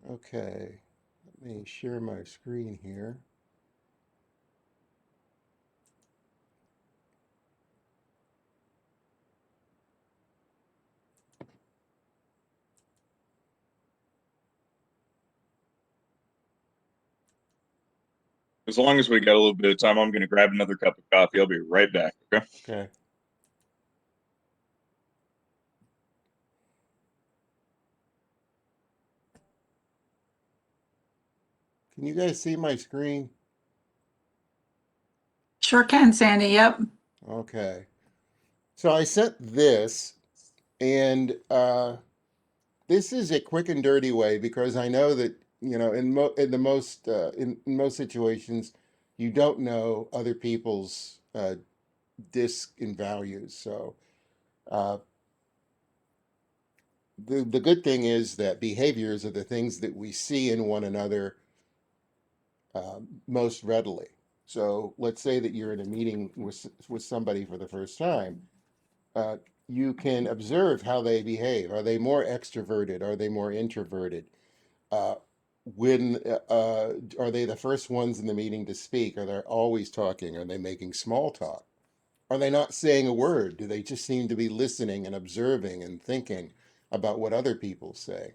Okay, let me share my screen here. As long as we got a little bit of time, I'm going to grab another cup of coffee. I'll be right back. Okay. Okay. Can you guys see my screen? Sure can, Sandy. Yep. Okay. So I sent this, and this is a quick and dirty way because I know that in most situations, you don't know other people's disc and values. So uh, the good thing is that behaviors are the things that we see in one another most readily. So let's say that you're in a meeting with somebody for the first time. Uh, you can observe how they behave. Are they more extroverted? Are they more introverted? Uh, when are they the first ones in the meeting to speak? Are they always talking? Are they making small talk? Are they not saying a word? Do they just seem to be listening and observing and thinking about what other people say?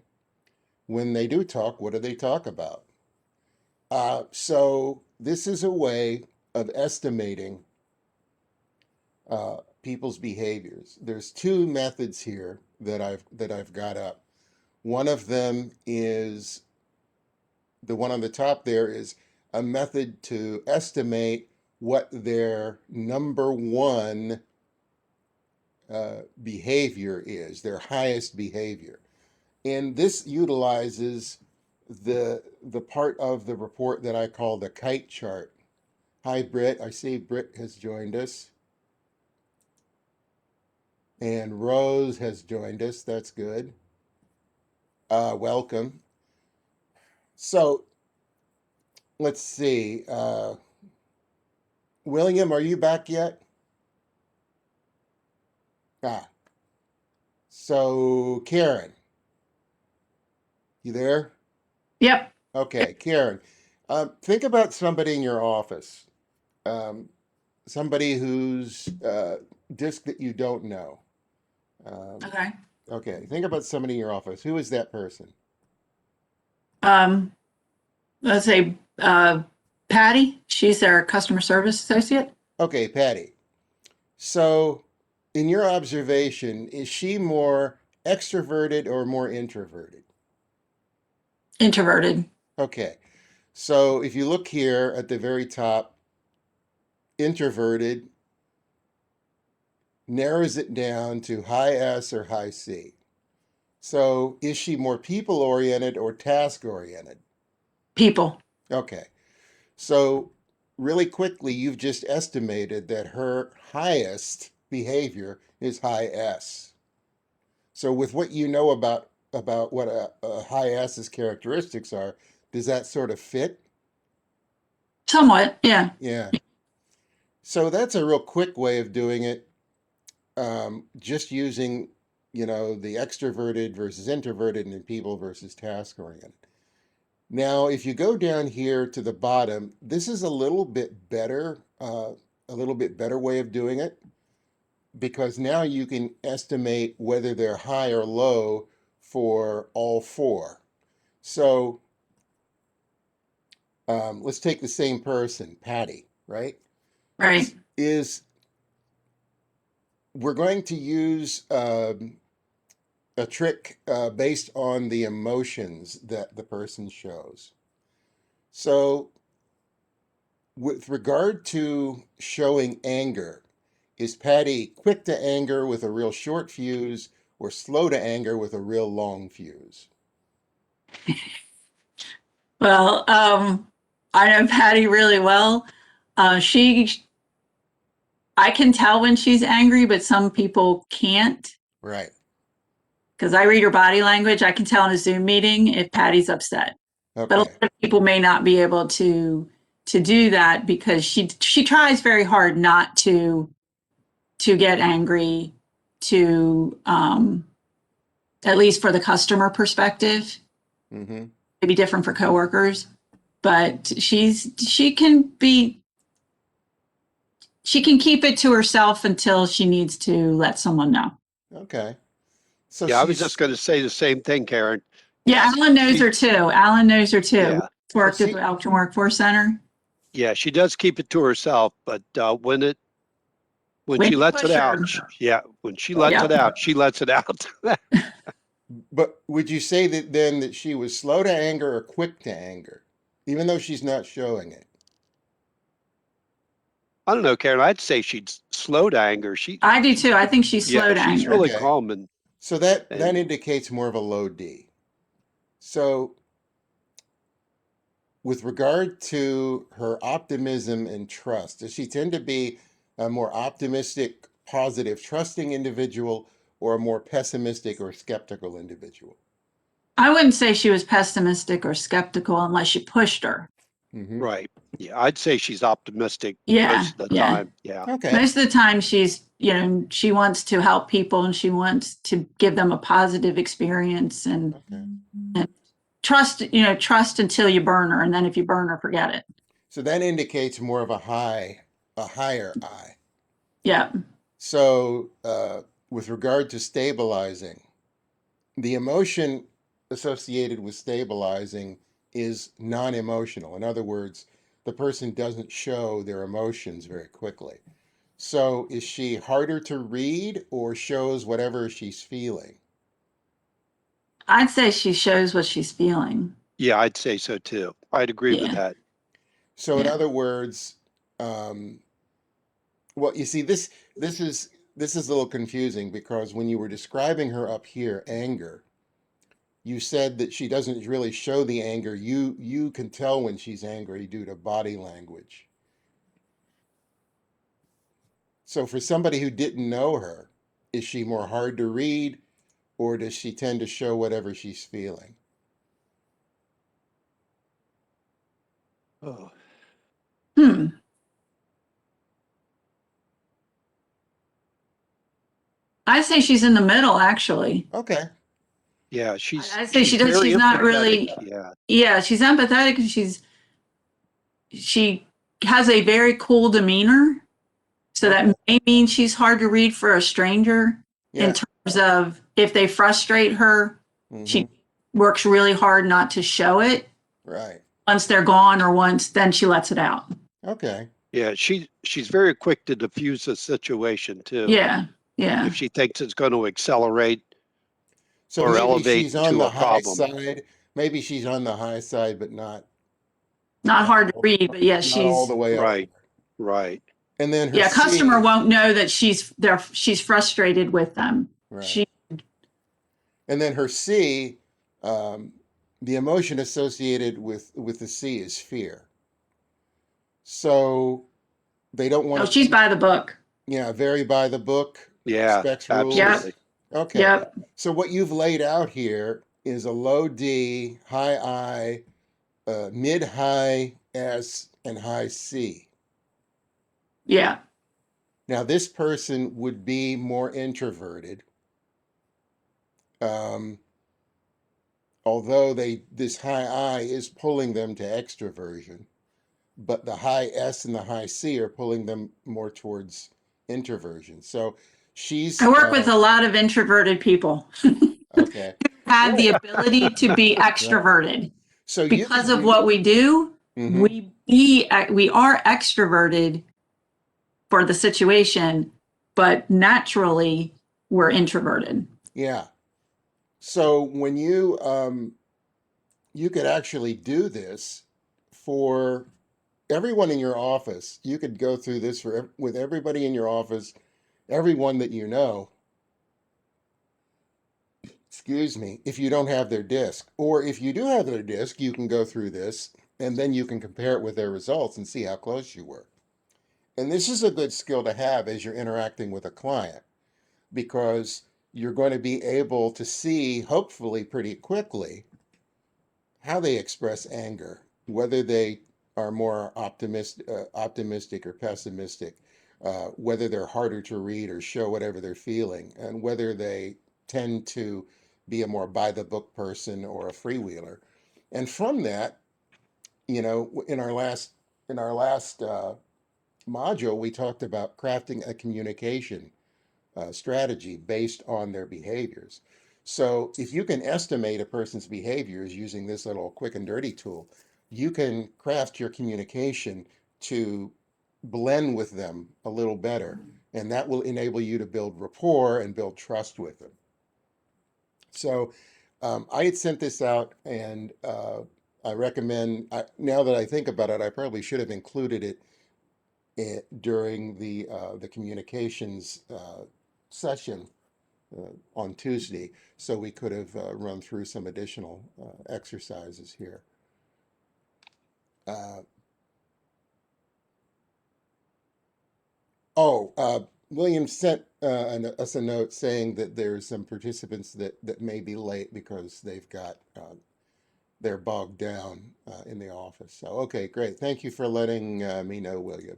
When they do talk, what do they talk about? So this is a way of estimating people's behaviors. There's two methods here that I've got up. One of them is the one on the top there is a method to estimate what their number one behavior is, their highest behavior. And this utilizes the part of the report that I call the kite chart. Hi, Britt. I see Britt has joined us. And Rose has joined us. That's good. Welcome. So let's see. William, are you back yet? Ah, so Karen, you there? Yep. Okay, Karen. Think about somebody in your office, um, somebody whose disc that you don't know. Um, Okay. okay, think about somebody in your office. Who is that person? Um, let's say Patty. She's our customer service associate. Okay, Patty. So, in your observation, is she more extroverted or more introverted? Introverted. Okay, so if you look here at the very top, introverted narrows it down to high S or high C. So, is she more people oriented or task oriented? People. Okay, so really quickly, you've just estimated that her highest behavior is high S. So with what you know about what a high S's characteristics are, does that sort of fit? Somewhat. Yeah. Yeah. So that's a real quick way of doing it. Just using, the extroverted versus introverted and people versus task oriented. Now, if you go down here to the bottom, this is a little bit better way of doing it because now you can estimate whether they're high or low for all four. So let's take the same person, Patty, right? Right. Is we're going to use a trick based on the emotions that the person shows. So, with regard to showing anger, is Patty quick to anger with a real short fuse or slow to anger with a real long fuse? Well, I know Patty really well. She, I can tell when she's angry, but some people can't Right. because I read her body language. I can tell in a Zoom meeting if Patty's upset. But a lot Okay. of people may not be able to do that because she tries very hard not to get angry to at least for the customer perspective. Mm-hmm. maybe different for coworkers, but she can keep it to herself until she needs to let someone know. Okay. So Yeah, I was she's just going to say the same thing, Karen. Yeah, Alan knows She- her too. Alan knows her too. Yeah. Worked So at the Elkton Workforce Center. Yeah, she does keep it to herself, but when When she you lets it push out, her, when she lets yeah. it out, she lets it out. But would you say that then that she was slow to anger or quick to anger, even though she's not showing it? I don't know, Karen. I'd say she's slow to anger. I do too. I think she's slow to She's anger. really Okay. calm and So that and indicates more of a low D. So with regard to her optimism and trust, does she tend to be a more optimistic, positive, trusting individual or a more pessimistic or skeptical individual? I wouldn't say she was pessimistic or skeptical unless you pushed her. Hmm. right. Yeah, I'd say she's optimistic Yeah, most of the yeah. time. Yeah. Okay. Most of the time she's, she wants to help people and she wants to give them a positive experience and Okay. trust until you burn her. And then if you burn her, forget it. So that indicates more of a higher I. Yeah. So with regard to stabilizing, the emotion associated with stabilizing is non-emotional. In other words, the person doesn't show their emotions very quickly. So is she harder to read or shows whatever she's feeling? I'd say she shows what she's feeling. Yeah, I'd say so too. I'd agree with Yeah. that. So in Yeah. other words, um, well, you see, this is a little confusing because when you were describing her up here, anger, you said that she doesn't really show the anger. You can tell when she's angry due to body language. So for somebody who didn't know her, is she more hard to read or does she tend to show whatever she's feeling? Oh, Hmm. I'd say she's in the middle, actually. Okay. yeah, I'd say she's very she's not empathetic. really, Yeah. yeah, she's empathetic and she has a very cool demeanor. So Okay. that may mean she's hard to read for a stranger in Yeah. terms of if they frustrate her, Hmm. she works really hard not to show it. Right. Once they're gone or then she lets it out. Okay. Yeah, she's very quick to diffuse a situation too. Yeah. Yeah. If she thinks it's going to accelerate So or maybe elevate she's on to the a high problem. side. Maybe she's on the high side, but Not not hard to read, but yeah, not all the way up Right. there. Right. And then her yeah, customer C, won't know that she's frustrated with them. right. She And then her C, um, the emotion associated with the C is fear. So they don't want no, to she's keep, by the book. very by the book, Yeah, respects rules. absolutely. Yep. Okay. Yep. So what you've laid out here is a low D, high I, mid high S, and high C. Yeah. Now, this person would be more introverted, um, although this high I is pulling them to extroversion, but the high S and the high C are pulling them more towards introversion. So I she's work with a lot of introverted people okay. have the Good. ability to be Right. extroverted. So you Because could of do. what we do, Hmm. we are extroverted for the situation, but naturally we're introverted. Yeah. So when you could actually do this for everyone in your office. You could go through this with everybody in your office, everyone that you know, excuse me, if you don't have their disc. Or if you do have their disc, you can go through this and then you can compare it with their results and see how close you were. And this is a good skill to have as you're interacting with a client because you're going to be able to see, hopefully, pretty quickly how they express anger, whether they are more optimistic or pessimistic, whether they're harder to read or show whatever they're feeling, and whether they tend to be a more by the book person or a freewheeler. And from that, in our last module, we talked about crafting a communication strategy based on their behaviors. So if you can estimate a person's behaviors using this little quick and dirty tool, you can craft your communication to blend with them a little better. And that will enable you to build rapport and build trust with them. So I had sent this out, and I recommend, now that I think about it, I probably should have included it during the communications session on Tuesday, so we could have run through some additional exercises here. Uh, William sent us a note saying that there's some participants that may be late because they're bogged down in the office. So, okay, great. Thank you for letting me know, William.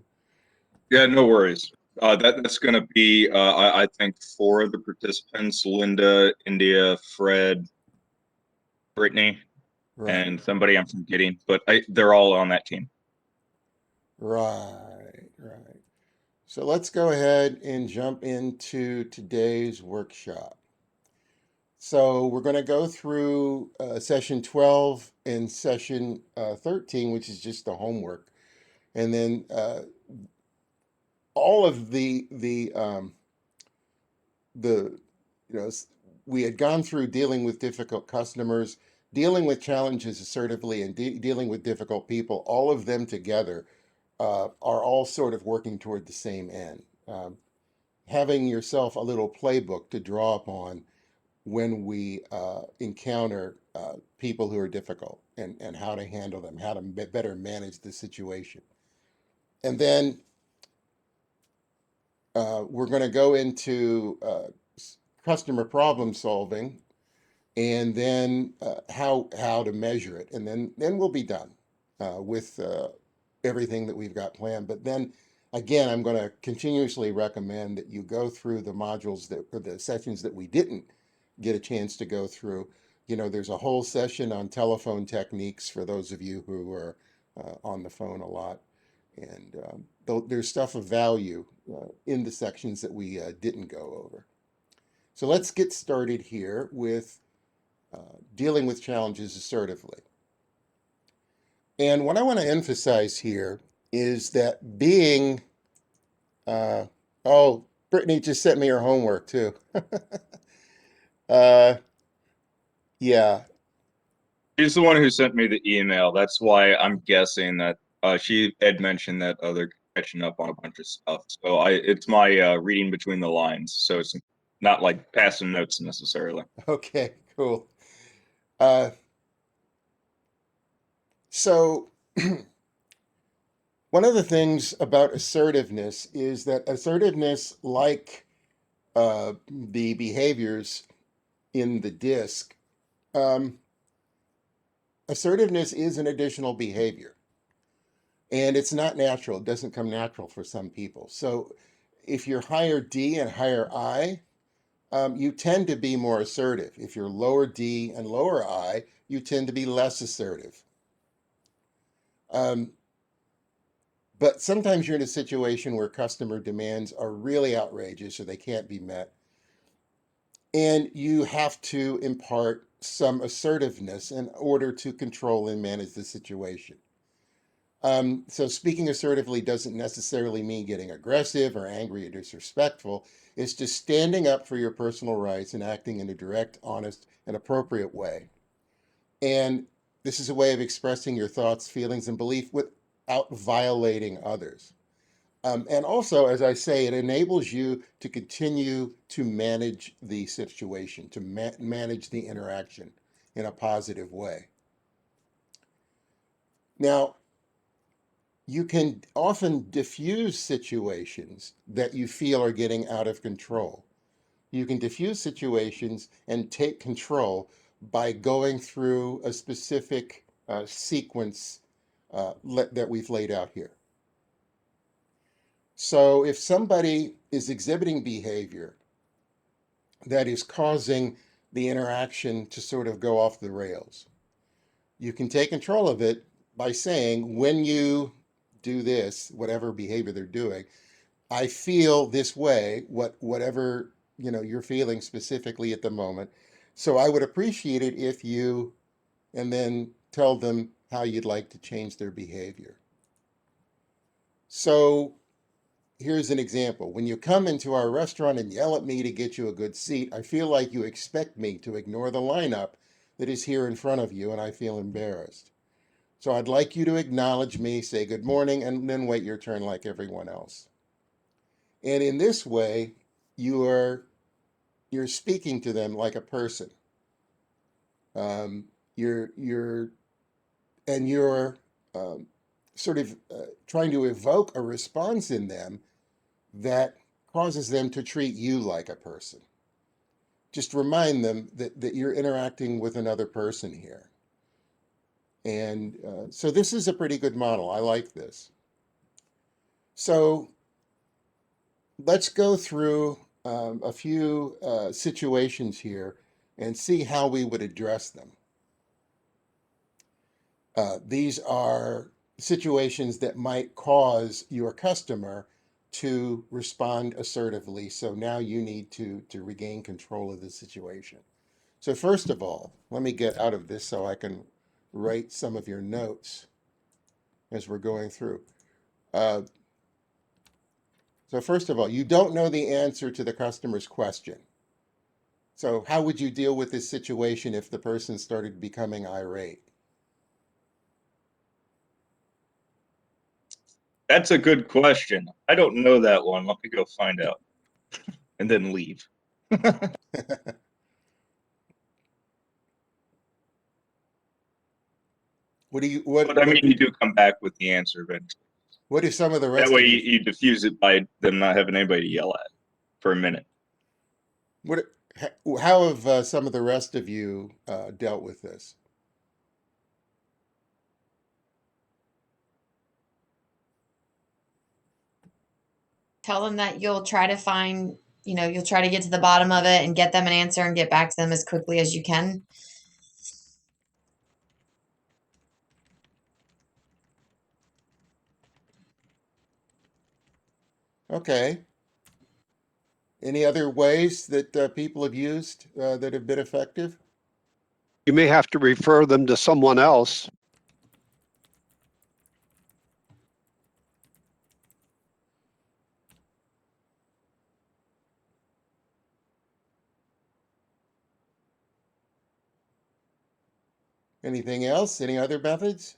Yeah, no worries. That's going to be, I think, 4 of the participants: Linda, India, Fred, Brittany, Right, and somebody I'm forgetting. But they're all on that team. right, right. So let's go ahead and jump into today's workshop. So we're going to go through session 12 and session 13, which is just the homework. And then all of the we had gone through dealing with difficult customers, dealing with challenges assertively, and dealing with difficult people. All of them together are all sort of working toward the same end. Having yourself a little playbook to draw upon when we encounter people who are difficult, and how to handle them, how to better manage the situation. And then we're going to go into customer problem solving, and then how to measure it, and then we'll be done with everything that we've got planned. But then again, I'm going to continuously recommend that you go through the modules or the sessions that we didn't get a chance to go through. There's a whole session on telephone techniques for those of you who are on the phone a lot, and there's stuff of value in the sections that we didn't go over. So let's get started here with dealing with challenges assertively. And what I want to emphasize here is that uh, oh, Brittany just sent me her homework too. uh, yeah, She's the one who sent me the email. That's why I'm guessing that she had mentioned that they're catching up on a bunch of stuff. So it's my reading between the lines. So it's not like passing notes necessarily. okay, cool. Uh, so one of the things about assertiveness is that assertiveness, like the behaviors in the disc, um, assertiveness is an additional behavior, and it's not natural. It doesn't come natural for some people. So if you're higher D and higher I, you tend to be more assertive. If you're lower D and lower I, you tend to be less assertive. Um, but sometimes you're in a situation where customer demands are really outrageous or they can't be met, and you have to impart some assertiveness in order to control and manage the situation. So speaking assertively doesn't necessarily mean getting aggressive or angry or disrespectful. It's just standing up for your personal rights and acting in a direct, honest, and appropriate way. And this is a way of expressing your thoughts, feelings, and belief without violating others. And also, as I say, it enables you to continue to manage the situation, to manage the interaction in a positive way. Now, you can often diffuse situations that you feel are getting out of control. You can diffuse situations and take control by going through a specific sequence that we've laid out here. So if somebody is exhibiting behavior that is causing the interaction to sort of go off the rails, you can take control of it by saying, when you do this, whatever behavior they're doing, I feel this way, whatever, you're feeling specifically at the moment. So I would appreciate it if you, and then tell them how you'd like to change their behavior. So here's an example. When you come into our restaurant and yell at me to get you a good seat, I feel like you expect me to ignore the lineup that is here in front of you, and I feel embarrassed. So I'd like you to acknowledge me, say good morning, and then wait your turn like everyone else. And in this way, you're speaking to them like a person. Um, you're and you're sort of trying to evoke a response in them that causes them to treat you like a person. Just remind them that you're interacting with another person here. And so this is a pretty good model. I like this. So let's go through a few situations here and see how we would address them. These are situations that might cause your customer to respond assertively. So now you need to regain control of the situation. So first of all, let me get out of this so I can write some of your notes as we're going through. So first of all, you don't know the answer to the customer's question. So how would you deal with this situation if the person started becoming irate? That's a good question. I don't know that one. Let me go find out. And then leave. But I mean, you do come back with the answer eventually. What do some of the That rest way of you diffuse it by them not having anybody to yell at for a minute. how have some of the rest of you dealt with this? Tell them that you'll try to find, you'll try to get to the bottom of it and get them an answer and get back to them as quickly as you can. Okay. Any other ways that people have used that have been effective? You may have to refer them to someone else. Anything else? Any other methods?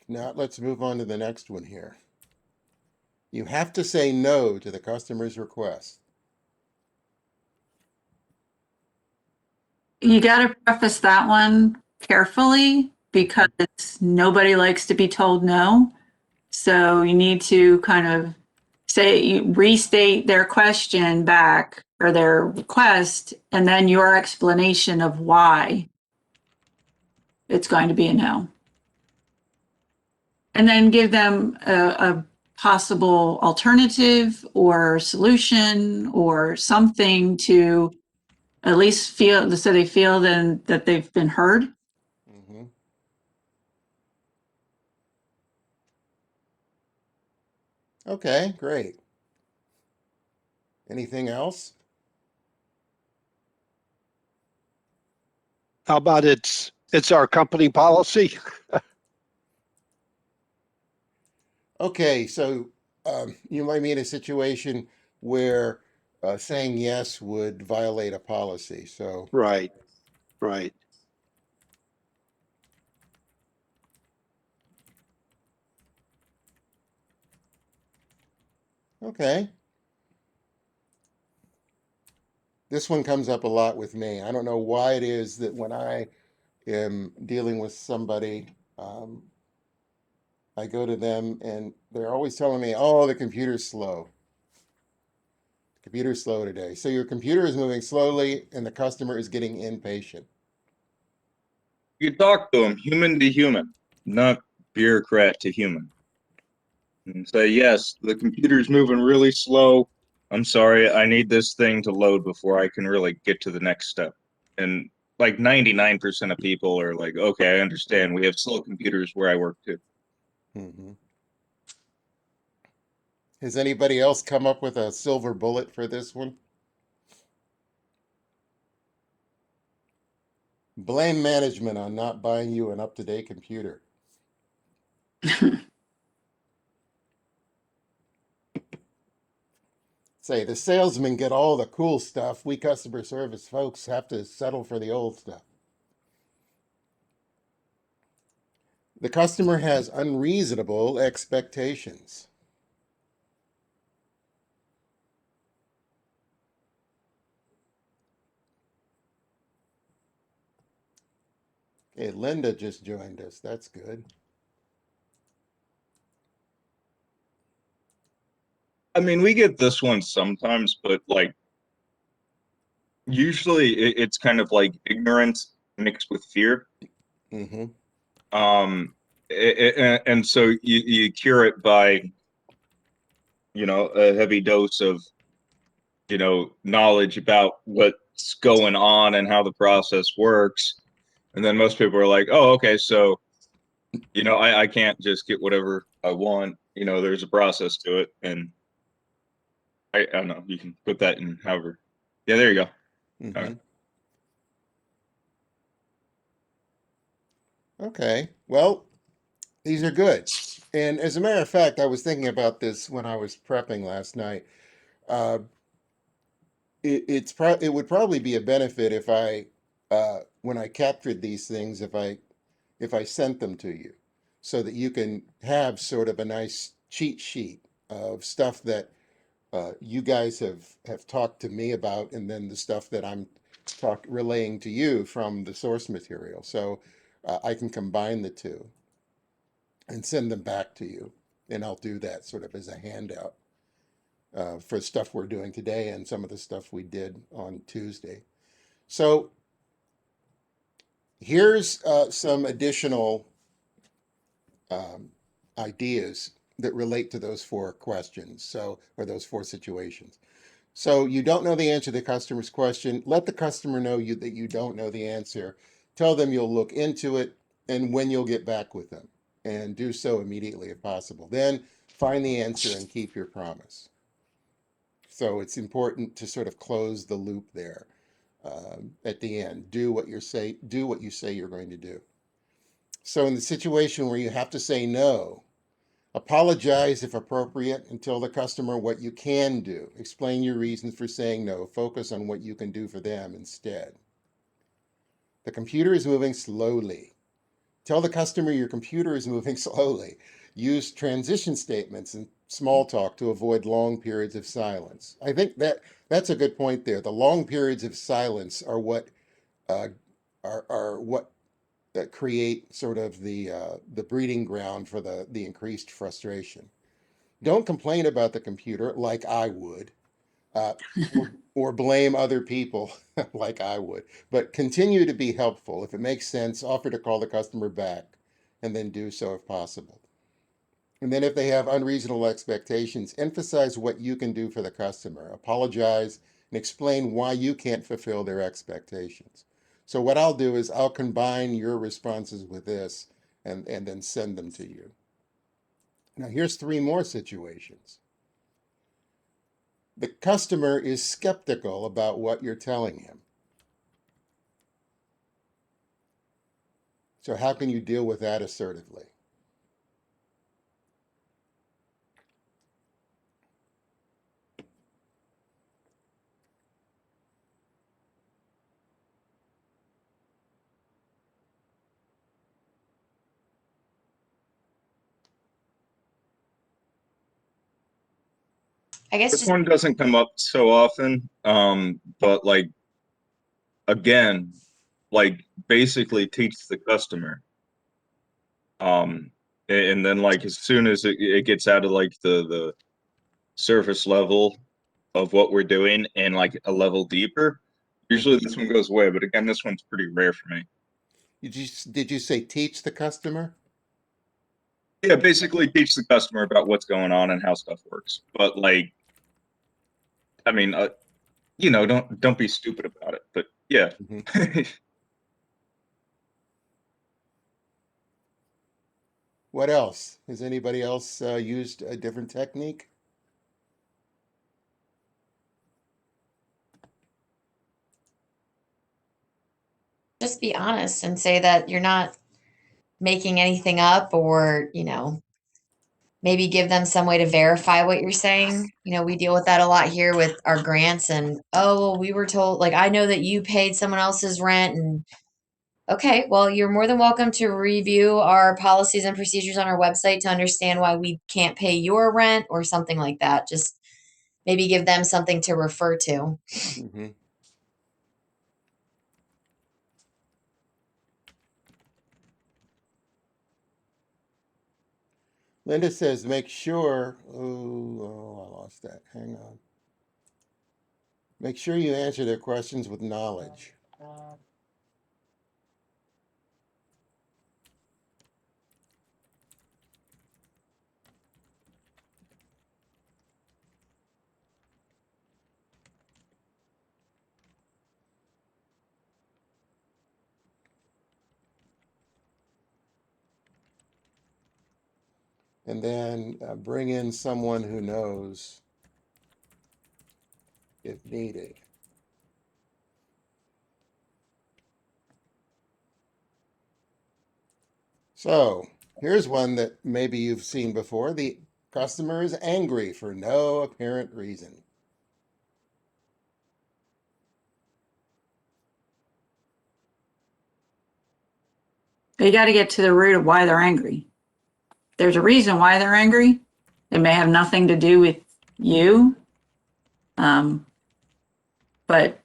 If not, let's move on to the next one here. You have to say no to the customer's request. You got to preface that one carefully because nobody likes to be told no. So you need to kind of restate their question back or their request, and then your explanation of why it's going to be a no. And then give them a possible alternative or solution or something to at least feel, so they feel then that they've been heard. Mm-hmm. Okay, great. Anything else? How about it's our company policy? Okay, so you might be in a situation where saying yes would violate a policy. So, Right, right. okay. This one comes up a lot with me. I don't know why it is that when I am dealing with somebody, I go to them and they're always telling me, oh, the computer's slow. The computer's slow today. So your computer is moving slowly and the customer is getting impatient. You talk to them human to human, not bureaucrat to human. And say, yes, the computer's moving really slow. I'm sorry, I need this thing to load before I can really get to the next step. And like 99% of people are like, okay, I understand. We have slow computers where I work too. Hmm. Has anybody else come up with a silver bullet for this one? Blame management on not buying you an up-to-date computer. Say, the salesmen get all the cool stuff. We customer service folks have to settle for the old stuff. The customer has unreasonable expectations. Hey, Linda just joined us. That's good. I mean, we get this one sometimes, but like usually it's kind of like ignorance mixed with fear. Mm-hmm. And so you cure it by, a heavy dose of, knowledge about what's going on and how the process works. And then most people are like, oh, okay, so, I can't just get whatever I want. There's a process to it. And I don't know, you can put that in however. Yeah, there you go. All Mm-hmm. right. Okay. Well, these are good. And as a matter of fact, I was thinking about this when I was prepping last night. Uh, it would probably be a benefit if when I captured these things, if I sent them to you, so that you can have sort of a nice cheat sheet of stuff that you guys have talked to me about, and then the stuff that I'm relaying to you from the source material. So I can combine the two and send them back to you, and I'll do that sort of as a handout for stuff we're doing today and some of the stuff we did on Tuesday. So here's some additional um, ideas that relate to those four questions. So, or those four situations. So you don't know the answer to the customer's question. Let the customer know that you don't know the answer. Tell them you'll look into it and when you'll get back with them, and do so immediately if possible. Then find the answer and keep your promise. So it's important to sort of close the loop there at the end. Do what you say you're going to do. So in the situation where you have to say no, apologize if appropriate and tell the customer what you can do. Explain your reasons for saying no. Focus on what you can do for them instead. The computer is moving slowly. Tell the customer your computer is moving slowly. Use transition statements and small talk to avoid long periods of silence. I think that's a good point there. The long periods of silence are what uh, are what that create sort of the breeding ground for the increased frustration. Don't complain about the computer like I would, uh, or blame other people like I would, but continue to be helpful. If it makes sense, offer to call the customer back and then do so if possible. And then if they have unreasonable expectations, emphasize what you can do for the customer. Apologize and explain why you can't fulfill their expectations. So what I'll do is I'll combine your responses with this and then send them to you. Now here's three more situations. The customer is skeptical about what you're telling him. So how can you deal with that assertively? I guess This just one doesn't come up so often, but like again, like basically teach the customer. And then like as soon as it gets out of like the surface level of what we're doing and like a level deeper, usually this one goes away. But again, this one's pretty rare for me. Did you say teach the customer? Yeah, basically teach the customer about what's going on and how stuff works. But like I mean, don't be stupid about it. But yeah. What else? Has anybody else used a different technique? Just be honest and say that you're not making anything up, or, maybe give them some way to verify what you're saying. We deal with that a lot here with our grants, and, oh, well, we were told, like, I know that you paid someone else's rent, and okay, well, you're more than welcome to review our policies and procedures on our website to understand why we can't pay your rent or something like that. Just maybe give them something to refer to. Mm-hmm. Linda says, make sure. Oh, I lost that. Hang on. Make sure you answer their questions with knowledge. And then bring in someone who knows if needed. So here's one that maybe you've seen before. The customer is angry for no apparent reason. You got to get to the root of why they're angry. There's a reason why they're angry. It may have nothing to do with you. But,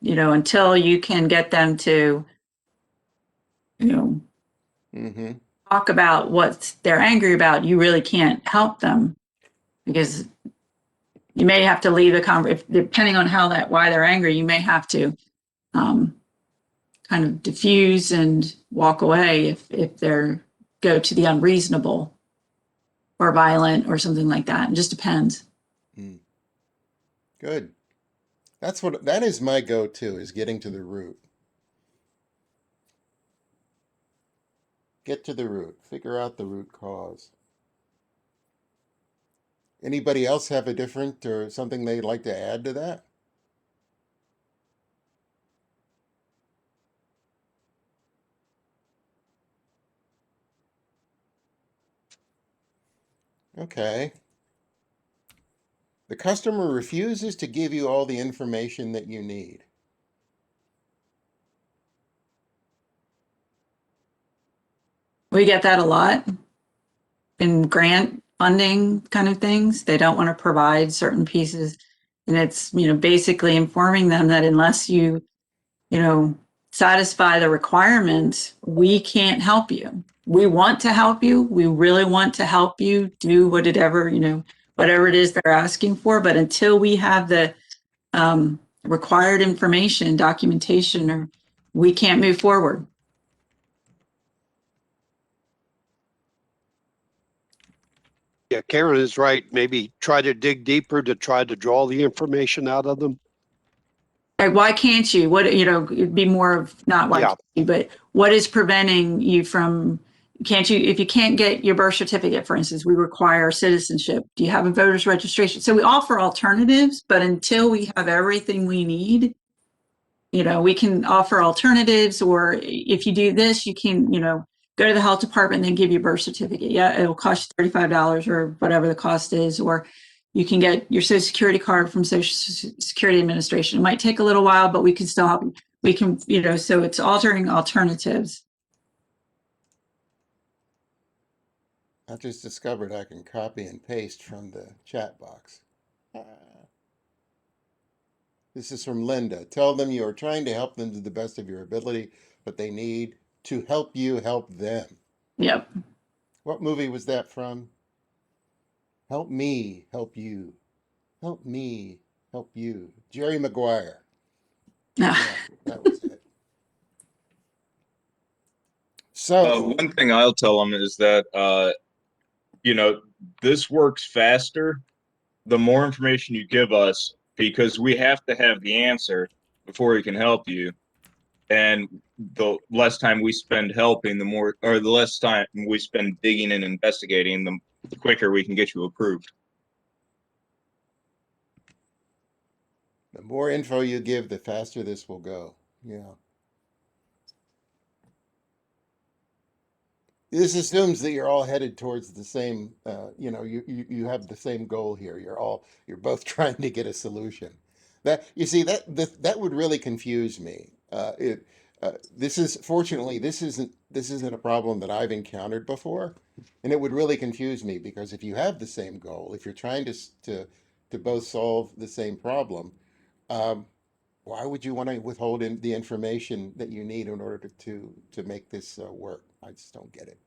until you can get them to, Mm-hmm. talk about what they're angry about, you really can't help them, because you may have to leave the conversation, depending on why they're angry, you may have to kind of diffuse and walk away if they're go to the unreasonable or violent or something like that. It just depends. Good. That is my go-to, is getting to the root. Get to the root. Figure out the root cause. Anybody else have a different or something they'd like to add to that? Okay. The customer refuses to give you all the information that you need. We get that a lot in grant funding kind of things. They don't want to provide certain pieces. And it's, basically informing them that unless you, satisfy the requirements, we can't help you. We want to help you. We really want to help you do whatever it is they're asking for. But until we have the required information, documentation, or we can't move forward. Yeah, Karen is right. Maybe try to dig deeper to try to draw the information out of them. Like, why can't you? It'd be more of not why Yeah. can't you, but what is preventing you from, if you can't get your birth certificate, for instance, we require citizenship. Do you have a voter's registration? So we offer alternatives, but until we have everything we need, we can offer alternatives, or if you do this, you can, go to the health department and then give you a birth certificate. Yeah, it'll cost you $35 or whatever the cost is, or you can get your Social Security card from Social Security Administration. It might take a little while, but we can still help you. We can, so it's altering alternatives. I just discovered I can copy and paste from the chat box. This is from Linda. Tell them you are trying to help them to the best of your ability, but they need to help you help them. Yep. What movie was that from? Help me help you. Help me help you. Jerry Maguire. Yeah, that was it. So, One thing I'll tell them is that, this works faster the more information you give us, because we have to have the answer before we can help you. And the less time we spend helping, the less time we spend digging and investigating, the quicker we can get you approved. The more info you give, the faster this will go. Yeah. This assumes that you're all headed towards the same, you have the same goal here. You're both trying to get a solution. That would really confuse me. Fortunately, this isn't a problem that I've encountered before, and it would really confuse me because if you have the same goal, if you're trying to both solve the same problem, um, why would you want to withhold the information that you need in order to make this work? I just don't get it.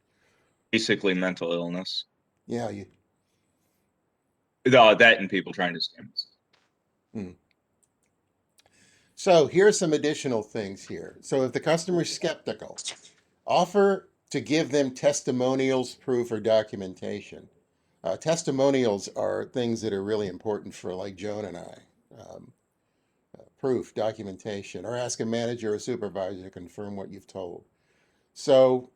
Basically, mental illness. Yeah, That and people trying to scam us. So here are some additional things here. So if the customer's skeptical, offer to give them testimonials, proof, or documentation. Testimonials are things that are really important for like Joan and I. Um, Proof, documentation, or ask a manager or supervisor to confirm what you've told. So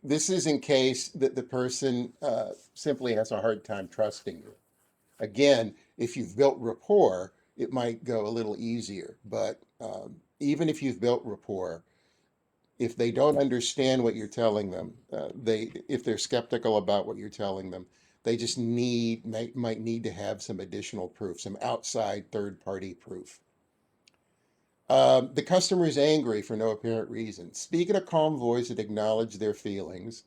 this is in case that the person simply has a hard time trusting you. Again, if you've built rapport, it might go a little easier. But even if you've built rapport, if they don't understand what you're telling them, if they're skeptical about what you're telling them, they just might need to have some additional proof, some outside third-party proof. The customer is angry for no apparent reason. Speak in a calm voice and acknowledge their feelings.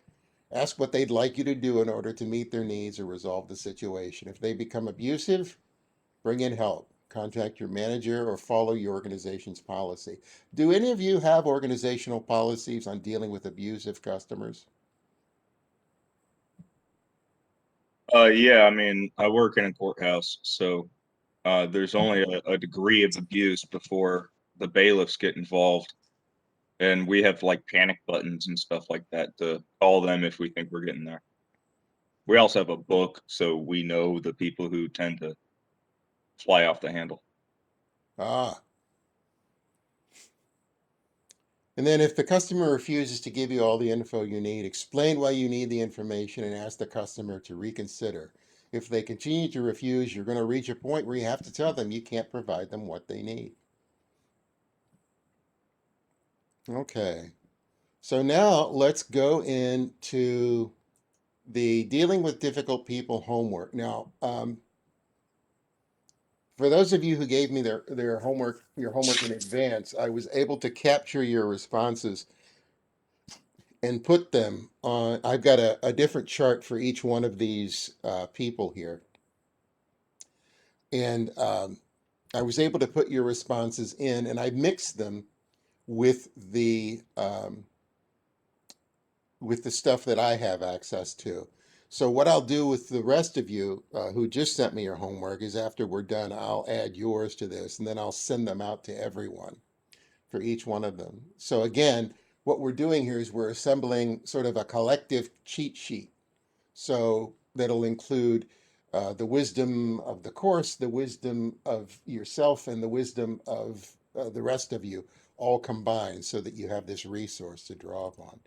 Ask what they'd like you to do in order to meet their needs or resolve the situation. If they become abusive, bring in help. Contact your manager or follow your organization's policy. Do any of you have organizational policies on dealing with abusive customers? Yeah, I mean, I work in a courthouse, so there's only a degree of abuse before the bailiffs get involved. And we have like panic buttons and stuff like that to call them if we think we're getting there. We also have a book, so we know the people who tend to fly off the handle. Ah. And then if the customer refuses to give you all the info you need, explain why you need the information and ask the customer to reconsider. If they continue to refuse, you're going to reach a point where you have to tell them you can't provide them what they need. Okay. So now let's go into the dealing with difficult people homework. Now, for those of you who gave me your homework in advance, I was able to capture your responses and put them on. I've got a different chart for each one of these people here. And I was able to put your responses in, and I mixed them with the stuff that I have access to. So what I'll do with the rest of you who just sent me your homework is after we're done, I'll add yours to this, and then I'll send them out to everyone for each one of them. So again, what we're doing here is we're assembling sort of a collective cheat sheet. So that'll include the wisdom of the course, the wisdom of yourself, and the wisdom of the rest of you all combined so that you have this resource to draw upon.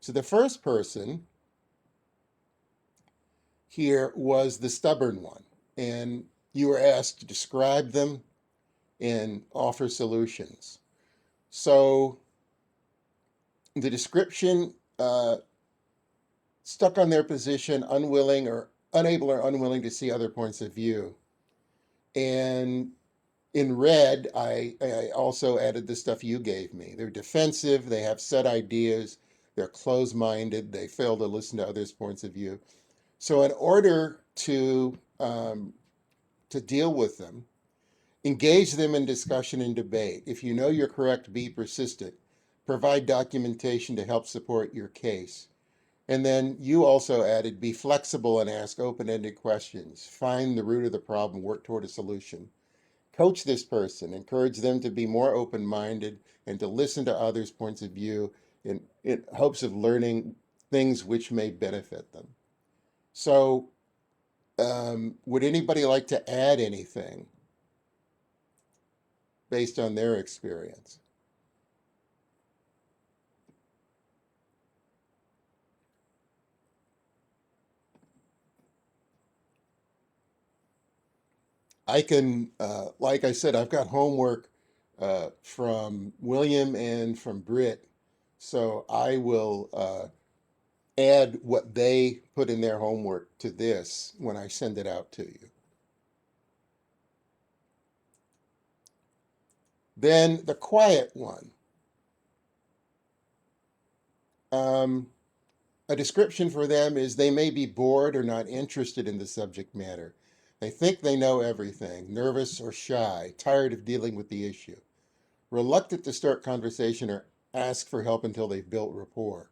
So the first person here was the stubborn one, and you were asked to describe them and offer solutions. So the description stuck on their position, unwilling or unable or unwilling to see other points of view. And in red, I also added the stuff you gave me. They're defensive, they have set ideas, they're closed-minded, they fail to listen to others' points of view. So in order to deal with them, engage them in discussion and debate. If you know you're correct, be persistent. Provide documentation to help support your case. And then you also added, be flexible and ask open-ended questions. Find the root of the problem, work toward a solution. Coach this person, encourage them to be more open-minded and to listen to others' points of view in hopes of learning things which may benefit them. So would anybody like to add anything? based on their experience. I can, like I said, I've got homework from William and from Britt, so I will add what they put in their homework to this when I send it out to you. Then the quiet one. A description for them is they may be bored or not interested in the subject matter. They think they know everything, nervous or shy, tired of dealing with the issue, reluctant to start conversation or ask for help until they've built rapport.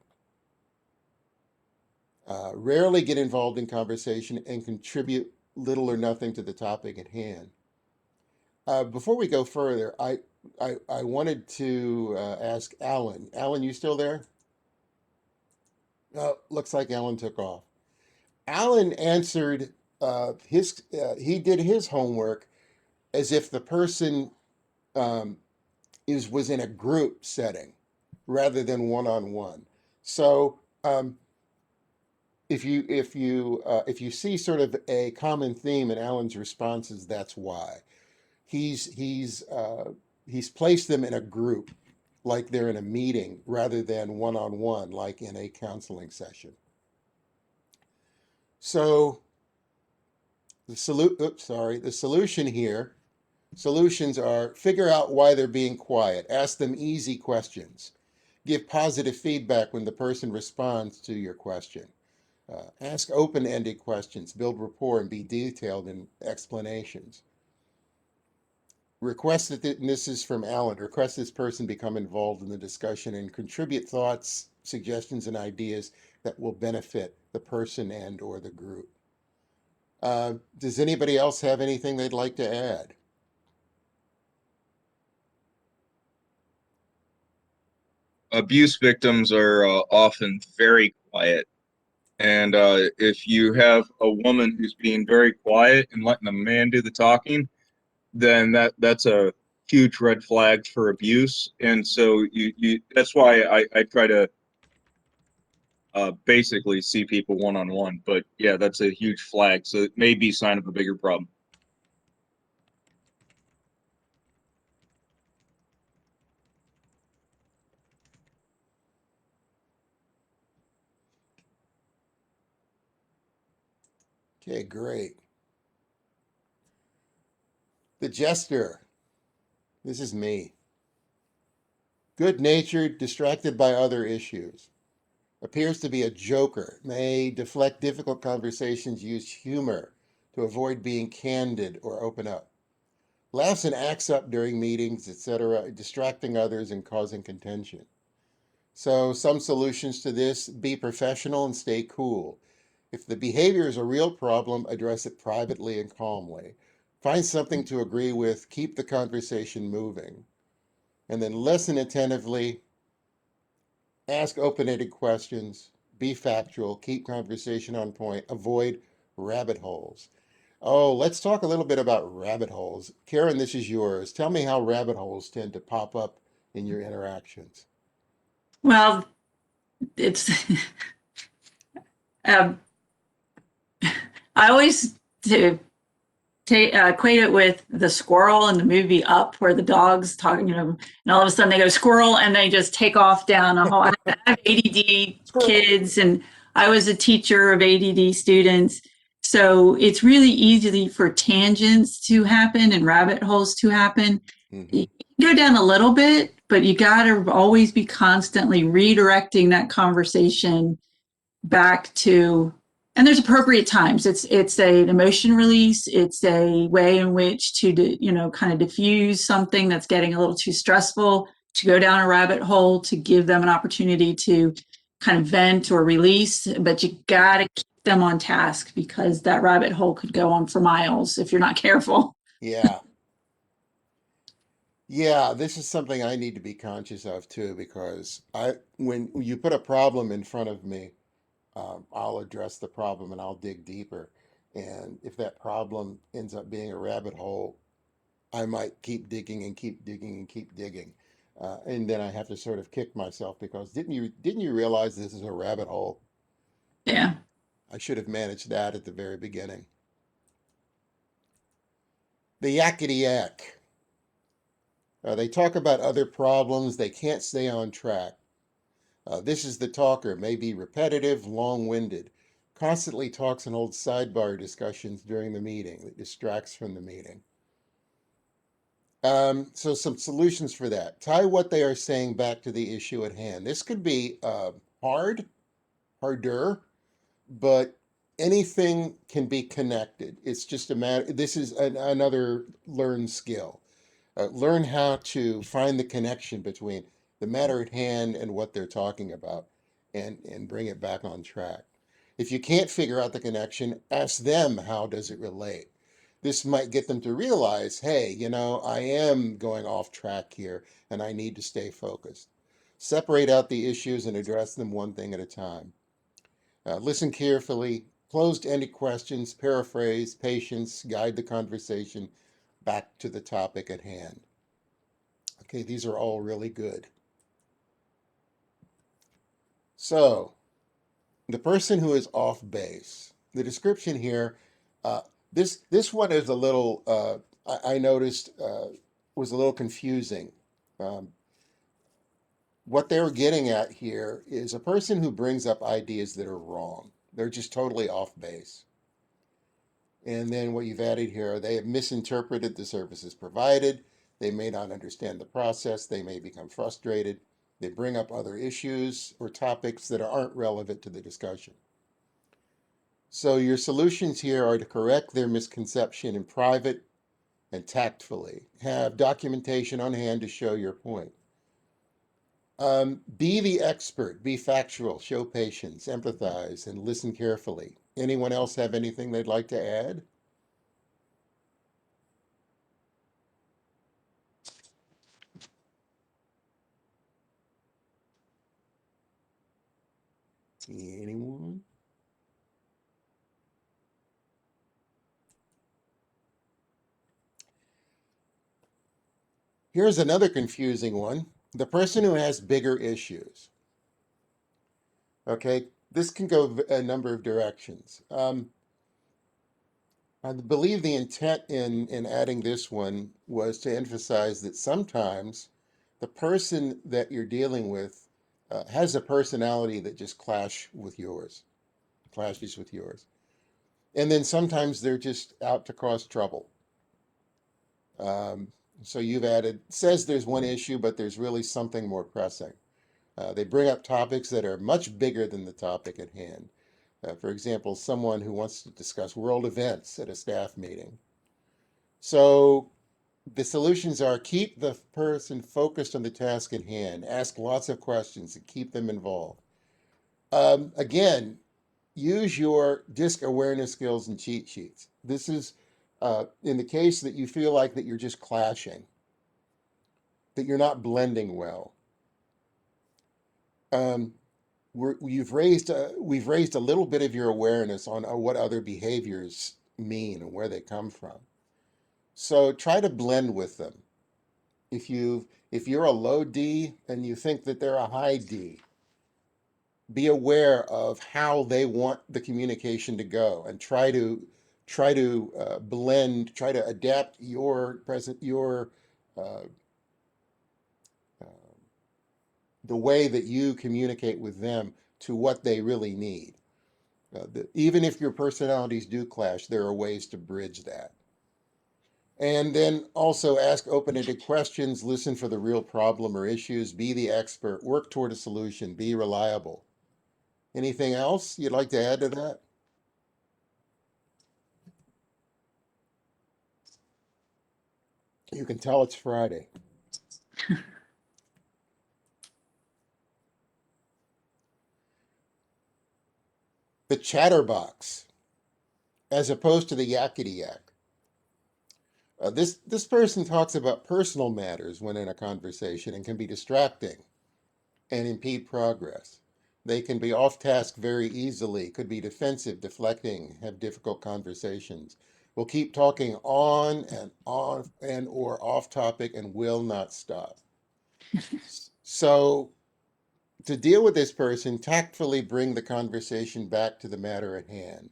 Rarely get involved in conversation and contribute little or nothing to the topic at hand. Before we go further, I wanted to ask Alan. Alan, you still there? Oh, looks like Alan took off. Alan answered he did his homework as if the person um, was in a group setting rather than one-on-one. So if you see sort of a common theme in Alan's responses, that's why he's placed them in a group, like they're in a meeting, rather than one-on-one, like in a counseling session. So the solution here. Solutions are figure out why they're being quiet. Ask them easy questions. Give positive feedback when the person responds to your question. Ask open-ended questions, build rapport, and be detailed in explanations. Request that, and this is from Alan, request this person become involved in the discussion and contribute thoughts, suggestions, and ideas that will benefit the person and or the group. Does anybody else have anything they'd like to add? Abuse victims are often very quiet. And if you have a woman who's being very quiet and letting the man do the talking, then that's a huge red flag for abuse. And so you that's why I try to basically see people one-on-one. But yeah, that's a huge flag. So it may be a sign of a bigger problem. Okay, great. The jester. This is me. Good-natured, distracted by other issues. Appears to be a joker. May deflect difficult conversations, use humor to avoid being candid or open up. Laughs and acts up during meetings, etc., distracting others and causing contention. So some solutions to this: be professional and stay cool. If the behavior is a real problem, address it privately and calmly. Find something to agree with, keep the conversation moving. And then listen attentively, ask open-ended questions, be factual, keep conversation on point, avoid rabbit holes. Oh, let's talk a little bit about rabbit holes. Karen, this is yours. Tell me how rabbit holes tend to pop up in your interactions. Well, it's um, I always to equate it with the squirrel in the movie Up, where the dog's talking, and all of a sudden they go squirrel and they just take off down a whole. I have ADD kids, and I was a teacher of ADD students, so it's really easy for tangents to happen and rabbit holes to happen. Mm-hmm. You can go down a little bit, but you got to always be constantly redirecting that conversation back to, and there's appropriate times. It's an emotion release. It's a way in which to kind of diffuse something that's getting a little too stressful, to go down a rabbit hole, to give them an opportunity to kind of vent or release. But you got to keep them on task, because that rabbit hole could go on for miles if you're not careful. Yeah. Yeah, this is something I need to be conscious of too, because when you put a problem in front of me, I'll address the problem and I'll dig deeper. And if that problem ends up being a rabbit hole, I might keep digging and keep digging and keep digging. And then I have to sort of kick myself because didn't you realize this is a rabbit hole? Yeah. I should have managed that at the very beginning. The yakety yak. They talk about other problems. They can't stay on track. This is the talker, may be repetitive, long-winded, constantly talks and holds sidebar discussions during the meeting that distracts from the meeting. So some solutions for that. Tie what they are saying back to the issue at hand. This could be harder, but anything can be connected. It's just a matter, this is another learned skill. Learn how to find the connection between the matter at hand and what they're talking about and bring it back on track. If you can't figure out the connection, ask them how does it relate. This might get them to realize, hey, I am going off track here and I need to stay focused. Separate out the issues and address them one thing at a time. Listen carefully, closed-ended questions, paraphrase, patience, guide the conversation back to the topic at hand. Okay, these are all really good. So, the person who is off base. The description here, uh, this one is a little, I noticed, was a little confusing. Um, what they were getting at here is a person who brings up ideas that are wrong. They're just totally off base. And then what you've added here, they have misinterpreted the services provided. They may not understand the process. They may become frustrated. They bring up other issues or topics that aren't relevant to the discussion. So your solutions here are to correct their misconception in private and tactfully. Have documentation on hand to show your point. Be the expert, be factual, show patience, empathize, and listen carefully. Anyone else have anything they'd like to add? Anyone? Here's another confusing one. The person who has bigger issues. Okay, this can go a number of directions. I believe the intent in adding this one was to emphasize that sometimes the person that you're dealing with has a personality that just clashes with yours. And then sometimes they're just out to cause trouble. Um, so you've added, says there's one issue, but there's really something more pressing. They bring up topics that are much bigger than the topic at hand. For example, someone who wants to discuss world events at a staff meeting. So the solutions are keep the person focused on the task at hand, ask lots of questions, and keep them involved. Again, use your disc awareness skills and cheat sheets. This is in the case that you feel like that you're just clashing, that you're not blending well. Um, we've raised a little bit of your awareness on what other behaviors mean and where they come from. So try to blend with them. If you're a low D and you think that they're a high D, be aware of how they want the communication to go and try to blend, try to adapt your uh, uh, the way that you communicate with them to what they really need. Even if your personalities do clash, there are ways to bridge that. And then also ask open-ended questions, listen for the real problem or issues, be the expert, work toward a solution, be reliable. Anything else you'd like to add to that? You can tell it's Friday. The chatterbox, as opposed to the yakety yak. This person talks about personal matters when in a conversation and can be distracting and impede progress. They can be off task very easily, could be defensive, deflecting, have difficult conversations. will keep talking on and or off topic and will not stop. So to deal with this person, tactfully bring the conversation back to the matter at hand.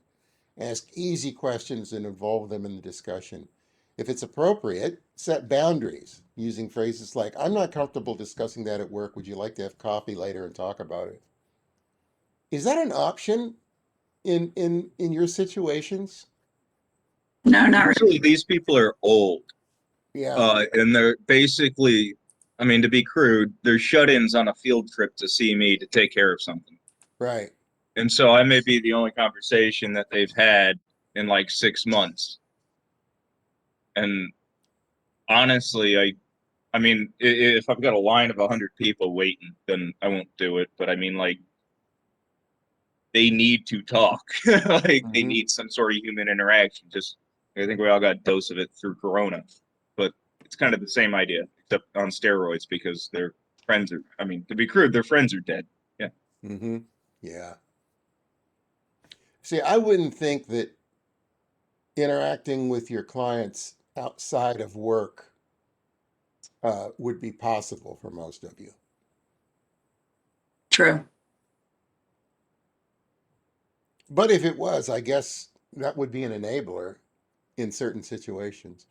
Ask easy questions and involve them in the discussion. If it's appropriate, set boundaries using phrases like, I'm not comfortable discussing that at work. Would you like to have coffee later and talk about it? Is that an option in your situations? No, not really. Usually these people are old, Yeah, and they're basically, I mean, to be crude, they're shut-ins on a field trip to see me to take care of something. right. And so I may be the only conversation that they've had in like 6 months. And honestly, I mean, if I've got a line of 100 people waiting, then I won't do it. But I mean, like, they need to talk. Like, they Mhm. need some sort of human interaction. Just, I think we all got a dose of it through Corona. But it's kind of the same idea, except on steroids because their friends are, I mean, to be crude, their friends are dead. Yeah. Mm-hmm. Yeah. See, I wouldn't think that interacting with your clients outside of work would be possible for most of you. True. But if it was, I guess that would be an enabler in certain situations.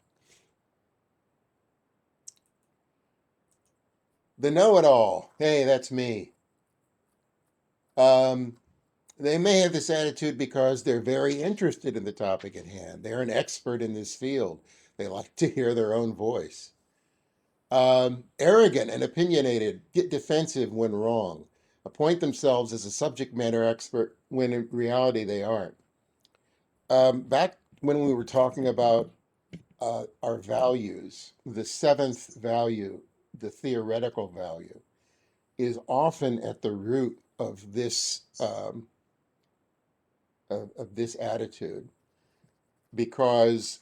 The know-it-all. Hey, that's me. Um, they may have this attitude because they're very interested in the topic at hand. They're an expert in this field. They like to hear their own voice. Arrogant and opinionated, get defensive when wrong, appoint themselves as a subject matter expert when in reality they aren't. Back when we were talking about our values, the seventh value, the theoretical value, is often at the root of this of this attitude, because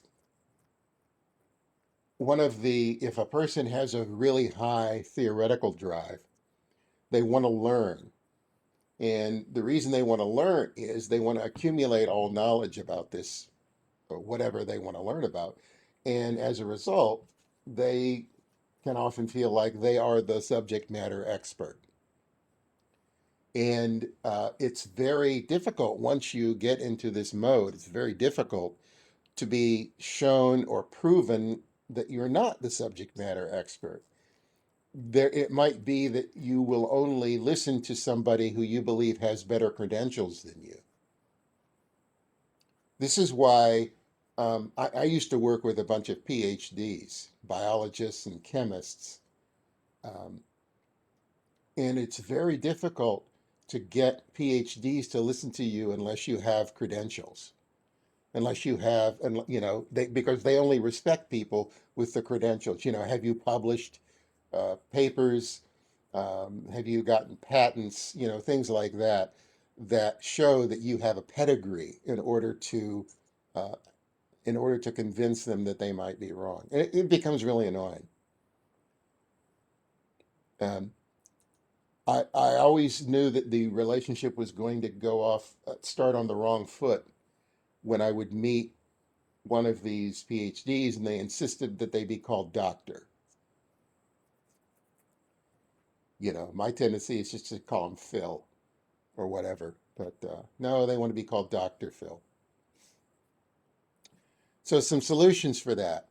if a person has a really high theoretical drive, they want to learn. And the reason they want to learn is they want to accumulate all knowledge about this or whatever they want to learn about. And as a result, they can often feel like they are the subject matter expert. And it's very difficult once you get into this mode, it's very difficult to be shown or proven that you're not the subject matter expert. It might be that you will only listen to somebody who you believe has better credentials than you. This is why I used to work with a bunch of PhDs, biologists and chemists, um, and it's very difficult to get PhDs to listen to you unless you have credentials, unless you have, and because they only respect people with the credentials. Have you published papers? Have you gotten patents? Things like that that show that you have a pedigree uh, in order to convince them that they might be wrong. And it becomes really annoying. Um, I always knew that the relationship was going to start on the wrong foot when I would meet one of these PhDs and they insisted that they be called doctor. My tendency is just to call him Phil or whatever. But no, they want to be called Dr. Phil. So some solutions for that.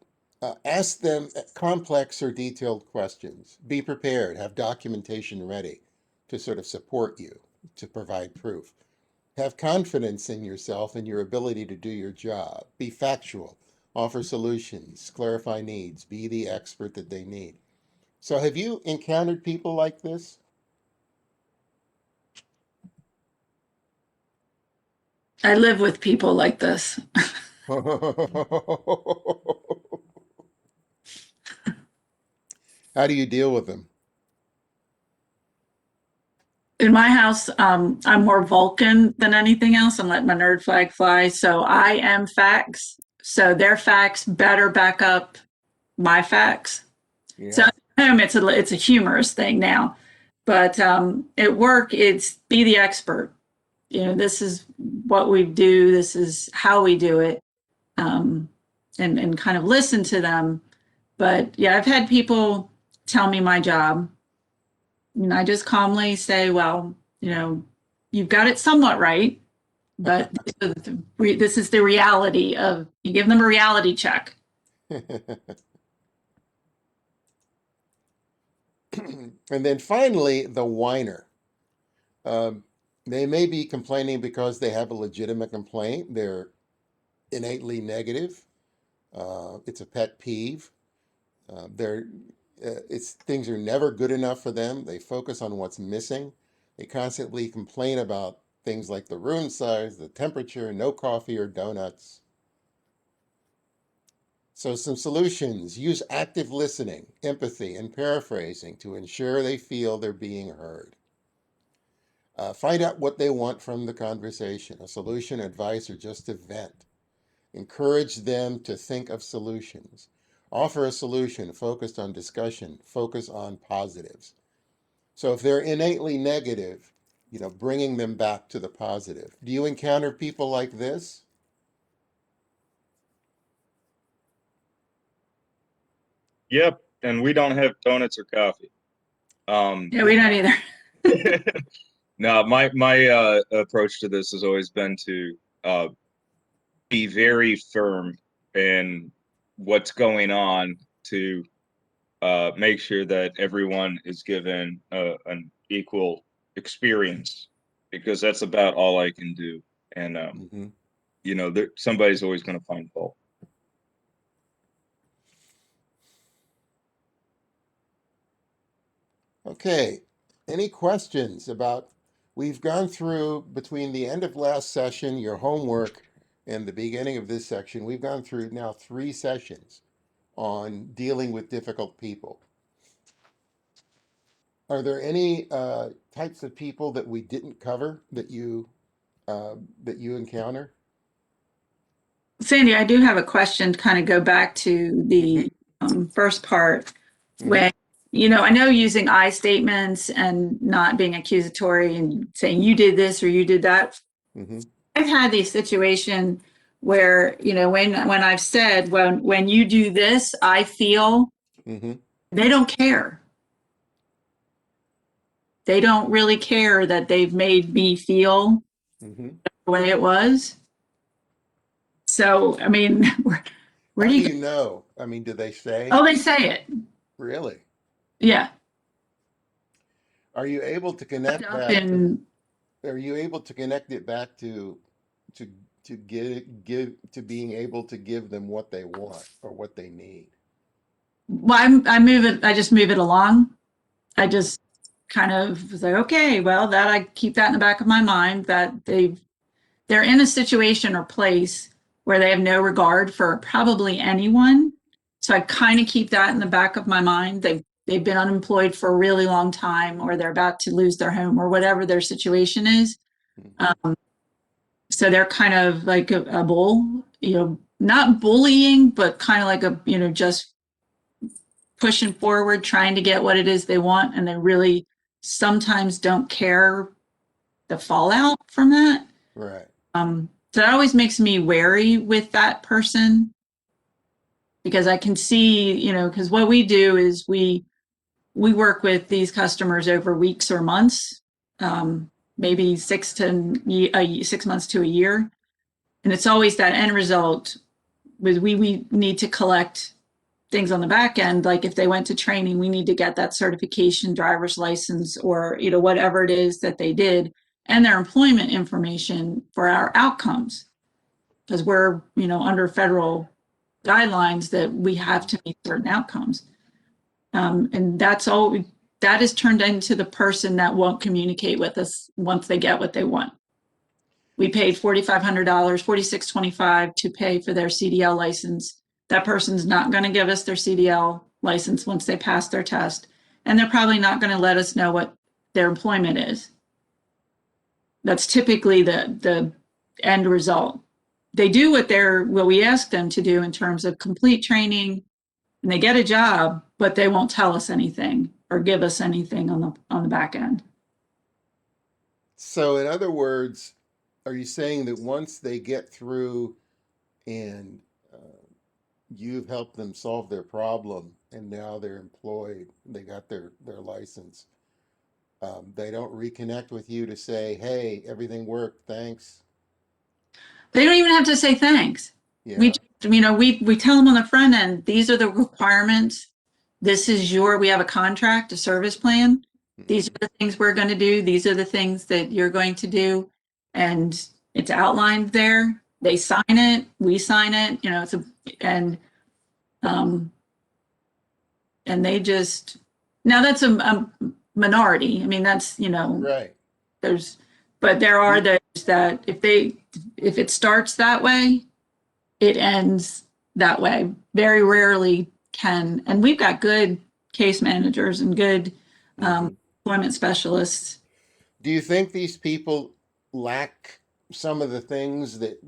Ask them complex or detailed questions. Be prepared. Have documentation ready to sort of support you, to provide proof. Have confidence in yourself and your ability to do your job. Be factual. Offer solutions. Clarify needs. Be the expert that they need. So have you encountered people like this? I live with people like this. How do you deal with them? In my house, I'm more Vulcan than anything else. I'm letting my nerd flag fly. So I am facts. So their facts better back up my facts. So Yeah. at home, it's a humorous thing now, but at work, it's be the expert. This is what we do. This is how we do it. and kind of listen to them. But yeah, I've had people tell me my job, and I just calmly say, well, you've got it somewhat right, but this is the reality of, you give them a reality check. And then finally, the whiner. They may be complaining because they have a legitimate complaint. They're innately negative. It's a pet peeve. They're it's things are never good enough for them. They focus on what's missing. They constantly complain about things like the room size, the temperature, no coffee or donuts. So some solutions: use active listening, empathy, and paraphrasing to ensure they feel they're being heard. Find out what they want from the conversation, a solution, advice, or just a vent. Encourage them to think of solutions. Offer a solution focused on discussion, focus on positives. So if they're innately negative, bringing them back to the positive. Do you encounter people like this? Yep, and we don't have donuts or coffee. Yeah, we don't either. No, my approach to this has always been to be very firm in what's going on to make sure that everyone is given an equal experience, because that's about all I can do. And somebody's always going to find fault. Okay. Any questions about? We've gone through, between the end of last session, your homework, and the beginning of this section, we've gone through now 3 sessions on dealing with difficult people. Are there any types of people that we didn't cover that you encounter? Sandy, I do have a question to kind of go back to the first part. When, I know using I statements and not being accusatory and saying you did this or you did that. Mm-hmm. I've had the situation where, when I've said, when you do this, I feel, Mm-hmm. they don't care. They don't really care that they've made me feel Mm-hmm. the way it was. So, I mean, where How do do you, you know? I mean, do they say? oh, they say it. Really? Yeah. Are you able to connect Up that to? in, Are you able to connect it back to give to being able to give them what they want or what they need? well, I just move it along. I just kind of was like, okay, well, that I keep that in the back of my mind, that they're in a situation or place where they have no regard for probably anyone. So I kind of keep that in the back of my mind. They've been unemployed for a really long time, or they're about to lose their home, or whatever their situation is. Mm-hmm. So they're kind of like a bull, not bullying, but kind of like just pushing forward, trying to get what it is they want, and they really sometimes don't care the fallout from that. Right. So that always makes me wary with that person, because I can see, because what we do is we work with these customers over weeks or months, maybe 6 months to a year, and it's always that end result. With we need to collect things on the back end, like if they went to training, we need to get that certification, driver's license, or whatever it is that they did, and their employment information for our outcomes, because we're under federal guidelines that we have to meet certain outcomes, and that is turned into the person that won't communicate with us once they get what they want. We paid $4,500, $4,625 to pay for their CDL license. That person's not going to give us their CDL license once they pass their test, and they're probably not going to let us know what their employment is. That's typically the end result. They do what we ask them to do in terms of complete training, and they get a job, but they won't tell us anything or give us anything on the back end. So, in other words, are you saying that once they get through and you've helped them solve their problem, and now they're employed, they got their license. They don't reconnect with you to say, hey, everything worked, thanks. They don't even have to say thanks. We, Yeah. we tell them on the front end, these are the requirements. This is we have a contract, a service plan. These Mhm. are the things we're going to do. These are the things that you're going to do. And it's outlined there. They sign it, we sign it, um, and they just, now that's a minority. I mean, that's, Right. there's, but there are You, those that if it starts that way, it ends that way. Very rarely and we've got good case managers and good mhm. employment specialists. Do you think these people lack some of the things that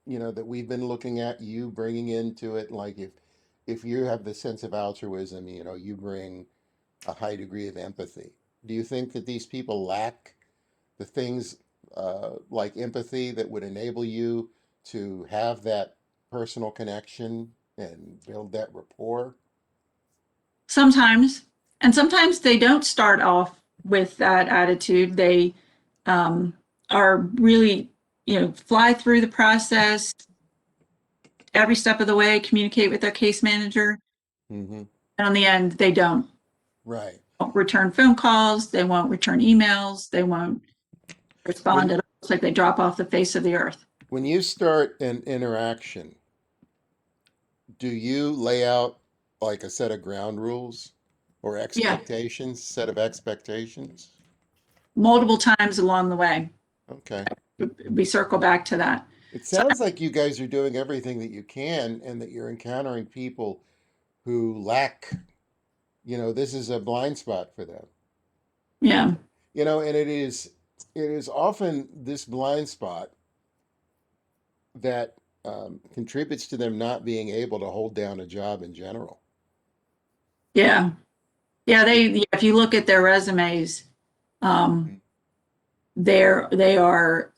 we've been looking at, you bringing into it? Like if you have the sense of altruism, you bring a high degree of empathy. Do you think that these people lack the things like empathy that would enable you to have that personal connection and build that rapport? Sometimes, and sometimes they don't start off with that attitude. They um, are really, fly through the process every step of the way, communicate with their case manager. Hmm. And on the end, they Right. won't return phone calls. They won't return emails. They won't respond When at all. It's like they drop off the face of the earth. when you start an interaction, do you lay out like a set of ground rules or Yeah, set of expectations? multiple times along the way. Okay. We circle back to that. It So, sounds like you guys are doing everything that you can and that you're encountering people who lack, this is a blind spot for them. yeah, And it is often this blind spot that contributes to them not being able to hold down a job in general. yeah, yeah. If you look at their resumes, um, Mhm. they are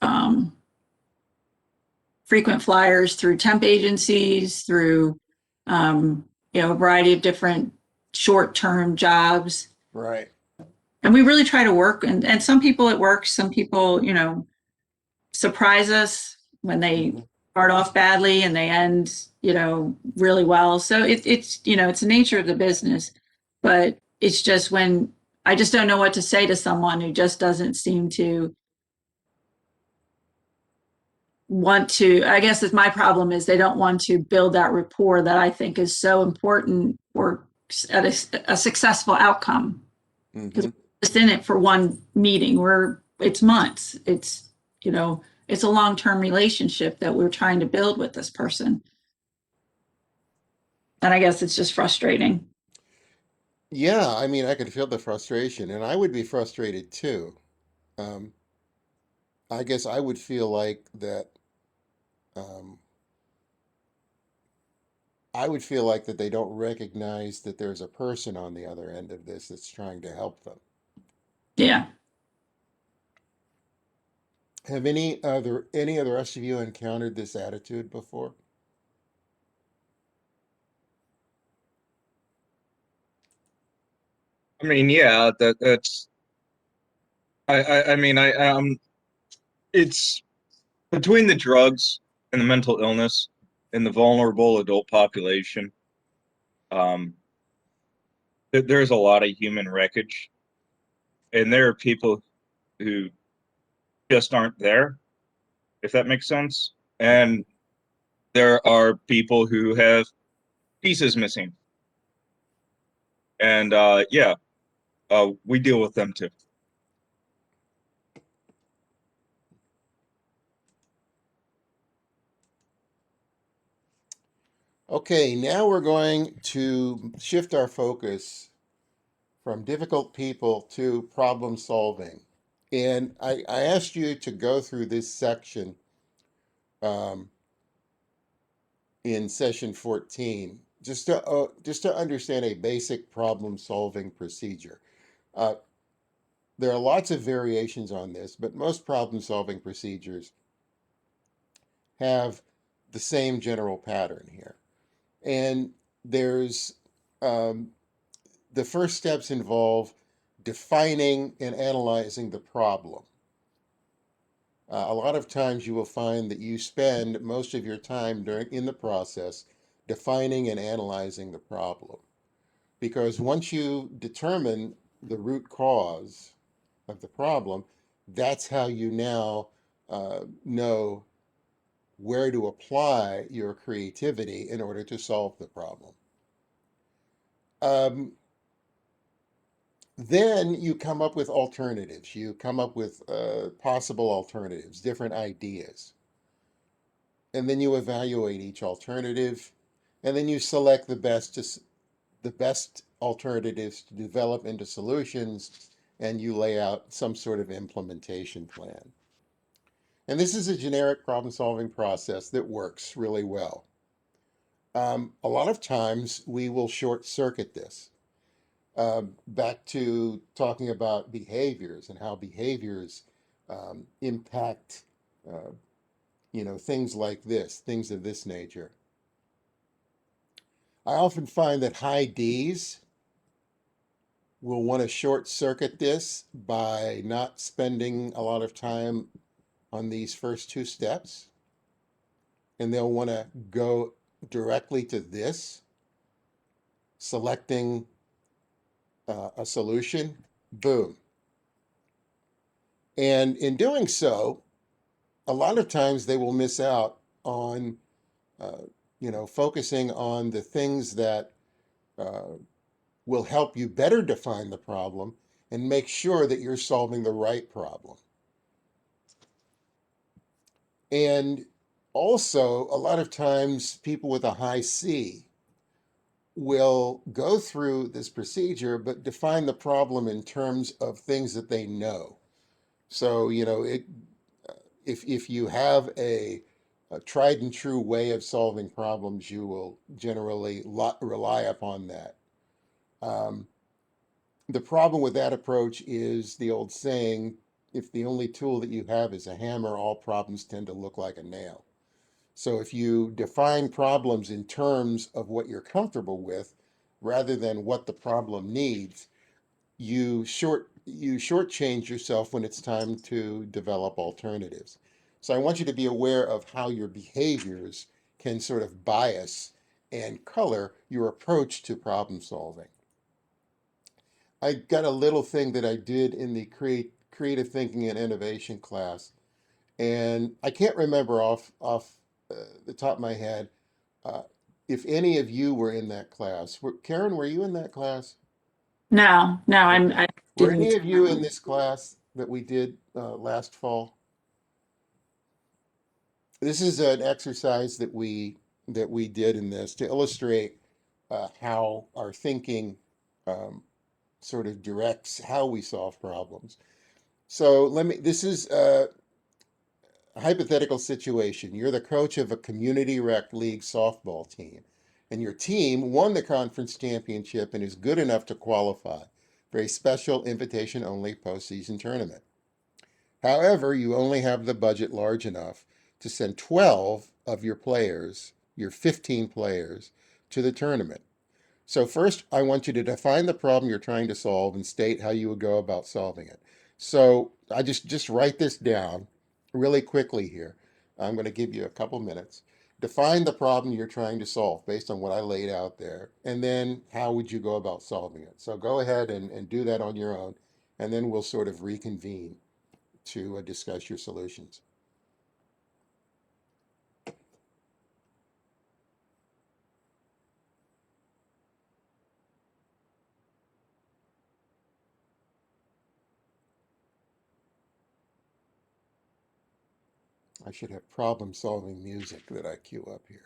frequent flyers through temp agencies, through a variety of different short-term jobs. Right. And we really try to work. And some people it works. Some people, surprise us when they Hmm. start off badly and they end, really well. So it's the nature of the business. But it's just when I just don't know what to say to someone who just doesn't seem to want to. I guess that's my problem, is they don't want to build that rapport that I think is so important for at a successful outcome. Because Hmm. we're just in it for one meeting. It's months. It's a long-term relationship that we're trying to build with this person. And I guess it's just frustrating. Yeah, I mean, I could feel the frustration, and I would be frustrated too. Um, I guess I would feel like that. Um, I would feel like that they don't recognize that there's a person on the other end of this that's trying to help them. Yeah. Have any of the rest of you encountered this attitude before? I mean, yeah, that's. I mean, it's between the drugs and the mental illness and the vulnerable adult population. Um, there's a lot of human wreckage, and there are people who just aren't there, if that makes sense. Mhm. And there are people who have pieces missing, and yeah, we deal with them too. Okay, now we're going to shift our focus from difficult people to problem solving. And I asked you to go through this section um, in session 14 just to understand a basic problem solving procedure. Uh, there are lots of variations on this, but most problem solving procedures have the same general pattern here. And there's the first steps involve defining and analyzing the problem. A lot of times you will find that you spend most of your time in the process defining and analyzing the problem. Because once you determine the root cause of the problem, that's how you now know where to apply your creativity in order to solve the problem. Um, then you come up with alternatives. You come up with possible alternatives, different ideas. And then you evaluate each alternative, and then you select the best alternatives to develop into solutions, and you lay out some sort of implementation plan. And this is a generic problem-solving process that works really well. A lot of times we will short circuit this. Back to talking about behaviors and how behaviors impact, uh, things like this, things of this nature. I often find that high Ds will want to short circuit this by not spending a lot of time on these first two steps. And they'll want to go directly to this, selecting a solution, boom. And in doing so, a lot of times they will miss out on, focusing on the things that uh, will help you better define the problem and make sure that you're solving the right problem. And also, a lot of times people with a high C will go through this procedure, but define the problem in terms of things that they know. So, if you have a tried and true way of solving problems, you will generally rely upon that. Um, the problem with that approach is the old saying, if the only tool that you have is a hammer, all problems tend to look like a nail. So if you define problems in terms of what you're comfortable with, rather than what the problem needs, you shortchange yourself when it's time to develop alternatives. So I want you to be aware of how your behaviors can sort of bias and color your approach to problem solving. I got a little thing that I did in the creative thinking and innovation class, and I can't remember off the top of my head uh, if any of you were in that class. Karen, were you in that class? No, Okay. I Were any didn't. of you in this class that we did last fall? This is an exercise that we did in this to illustrate how our thinking um, sort of directs how we solve problems. So this is a hypothetical situation. You're the coach of a community rec league softball team, and your team won the conference championship and is good enough to qualify for a special invitation only postseason tournament. However, you only have the budget large enough to send 12 of your players, your 15 players, to the tournament. So first, I want you to define the problem you're trying to solve and state how you would go about solving it. So I just write this down really quickly here. I'm going to give you a couple minutes. Define the problem you're trying to solve based on what I laid out there, and then how would you go about solving it? So go ahead and do that on your own, and then we'll sort of reconvene to discuss your solutions. I should have problem-solving music that I cue up here.